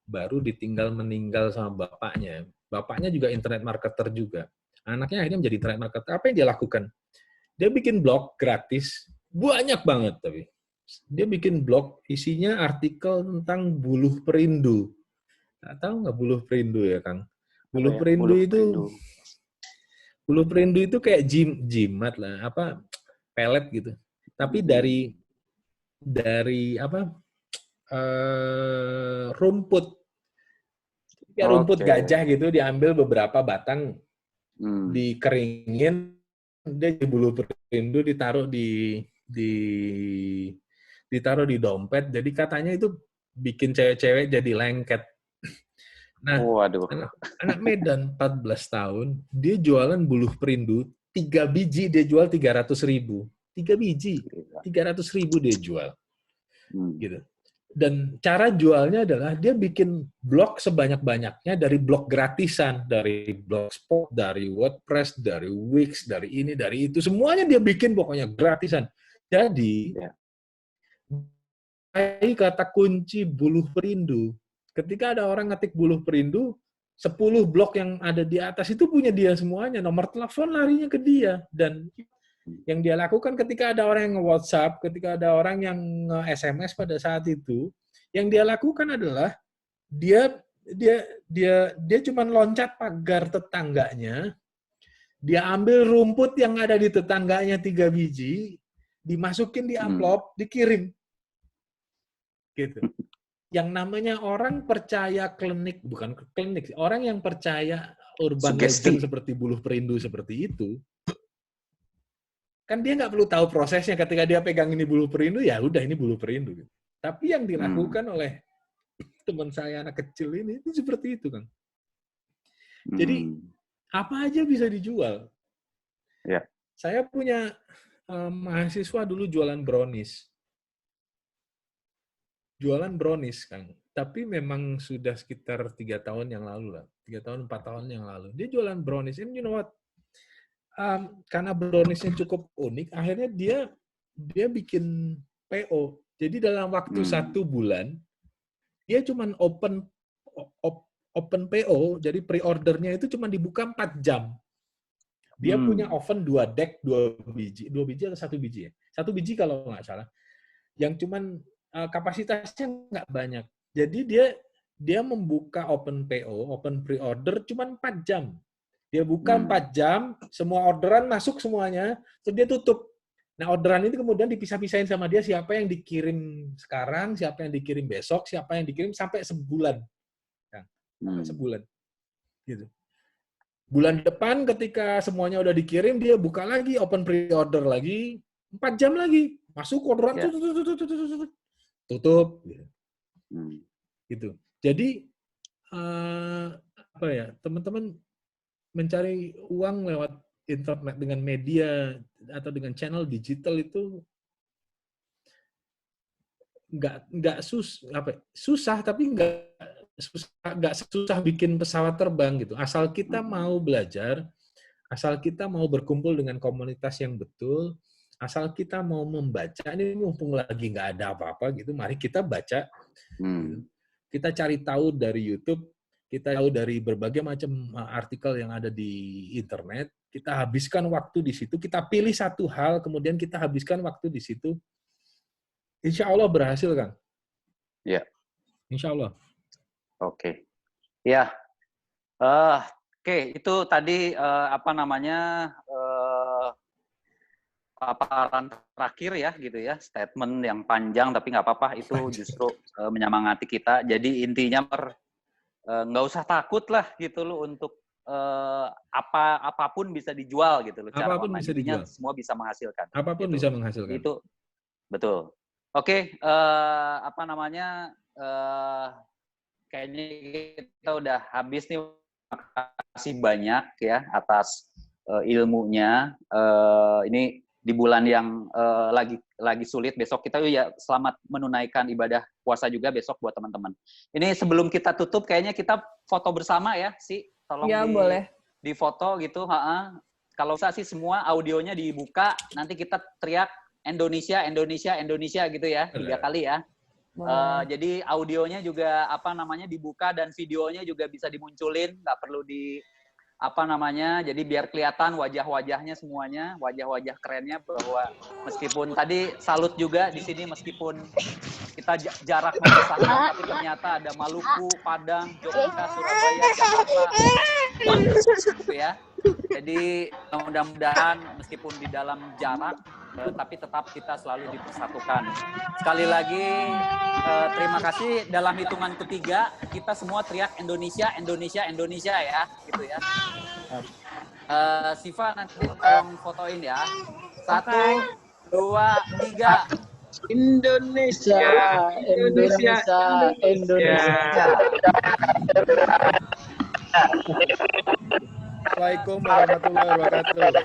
Baru ditinggal meninggal sama bapaknya. Bapaknya juga internet marketer juga. Anaknya akhirnya menjadi internet marketer. Apa yang dia lakukan? Dia bikin blog gratis, banyak banget tapi. Dia bikin blog, isinya artikel tentang buluh perindu. Tahu nggak buluh perindu ya, Kang? Buluh perindu itu kayak jimat lah, apa pelet gitu. Tapi dari rumput. Ya, rumput gajah gitu, diambil beberapa batang, dikeringin, dia jadi buluh perindu, ditaruh ditaruh di dompet. Jadi katanya itu bikin cewek-cewek jadi lengket. Nah, anak Medan 14 tahun, dia jualan buluh perindu, 3 biji dia jual 300.000. 3 biji, 300.000 dia jual. Gitu. Dan cara jualnya adalah dia bikin blog sebanyak-banyaknya dari blog gratisan, dari Blogspot, dari WordPress, dari Wix, dari ini, dari itu. Semuanya dia bikin pokoknya gratisan. Jadi, kata kunci buluh perindu. Ketika ada orang ngetik buluh perindu, 10 blog yang ada di atas itu punya dia semuanya. Nomor telepon larinya ke dia. Dan yang dia lakukan ketika ada orang yang nge-WhatsApp, ketika ada orang yang nge-SMS pada saat itu, yang dia lakukan adalah dia cuma loncat pagar tetangganya, Dia ambil rumput yang ada di tetangganya 3 biji, dimasukin di amplop, dikirim. Gitu. Yang namanya orang percaya klinik, bukan klinik, orang yang percaya urban legend seperti buluh perindu seperti itu, kan dia nggak perlu tahu prosesnya. Ketika dia pegang ini buluh perindu, ya udah ini buluh perindu. Tapi yang dilakukan oleh teman saya anak kecil ini itu seperti itu, Kang. Jadi apa aja bisa dijual. Ya. Saya punya mahasiswa dulu jualan brownies. Jualan brownies, Kang. Tapi memang sudah sekitar 3 tahun yang lalu lah. 3 tahun, 4 tahun yang lalu. Dia jualan brownies. And you know what? Karena browniesnya cukup unik, akhirnya dia bikin PO. Jadi dalam waktu 1 bulan, dia cuma open PO, jadi pre-ordernya itu cuma dibuka 4 jam. Dia punya oven 2 deck, 2 biji atau 1 biji ya? 1 biji kalau nggak salah. Yang cuman kapasitasnya nggak banyak. Jadi dia membuka open PO, open pre-order cuma 4 jam. Dia buka 4 jam, semua orderan masuk semuanya, terus dia tutup. Nah, orderan itu kemudian dipisah-pisahin sama dia siapa yang dikirim sekarang, siapa yang dikirim besok, siapa yang dikirim sampai sebulan. Sampai sebulan. Gitu. Bulan depan ketika semuanya udah dikirim, dia buka lagi, open pre-order lagi, 4 jam lagi. Masuk orderan, tutup. Gitu. Jadi, apa ya, teman-teman mencari uang lewat internet dengan media atau dengan channel digital itu nggak susah, tapi nggak susah bikin pesawat terbang gitu. Asal kita mau belajar, asal kita mau berkumpul dengan komunitas yang betul, asal kita mau membaca. Ini mumpung lagi nggak ada apa-apa gitu, mari kita baca. Gitu. Kita cari tahu dari YouTube, kita tahu dari berbagai macam artikel yang ada di internet, kita habiskan waktu di situ, kita pilih satu hal, kemudian kita habiskan waktu di situ. Insya Allah berhasil, Kang. Ya. Insya Allah. Oke. Ya. Oke, itu tadi paparan terakhir ya, gitu ya, statement yang panjang tapi nggak apa-apa, itu justru menyemangati kita. Jadi intinya nggak usah takut lah gitu loh untuk apapun bisa dijual gitu loh. Apapun bisa dijual. Semua bisa menghasilkan. Apapun gitu. bisa menghasilkan. Itu betul. Oke, kayaknya kita udah habis nih. Terima kasih banyak ya atas ilmunya. Ini di bulan yang lagi sulit, besok kita ya selamat menunaikan ibadah puasa juga besok buat teman-teman. Ini sebelum kita tutup, kayaknya kita foto bersama ya, tolong ya, boleh. Di foto gitu. Kalau bisa sih semua audionya dibuka, nanti kita teriak Indonesia, Indonesia, Indonesia gitu ya, 3 kali ya. Jadi audionya juga dibuka dan videonya juga bisa dimunculin, nggak perlu jadi biar kelihatan wajah-wajahnya semuanya, wajah-wajah kerennya, bahwa meskipun tadi salut juga di sini, meskipun kita jarak memisahkan, tapi ternyata ada Maluku, Padang, Jogja, Surabaya, Jakarta, gitu ya. Jadi mudah-mudahan meskipun di dalam jarak, tapi tetap kita selalu dipersatukan. Sekali lagi terima kasih. Dalam hitungan ketiga kita semua teriak Indonesia, Indonesia, Indonesia ya, gitu ya. Siva nanti tolong fotoin ya. 1, 2, 3. Indonesia, Indonesia, Indonesia. Assalamualaikum warahmatullahi wabarakatuh.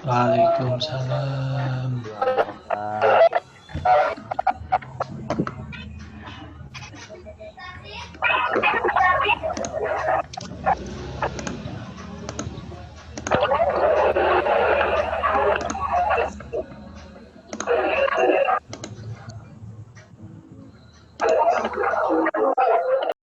Waalaikumsalam.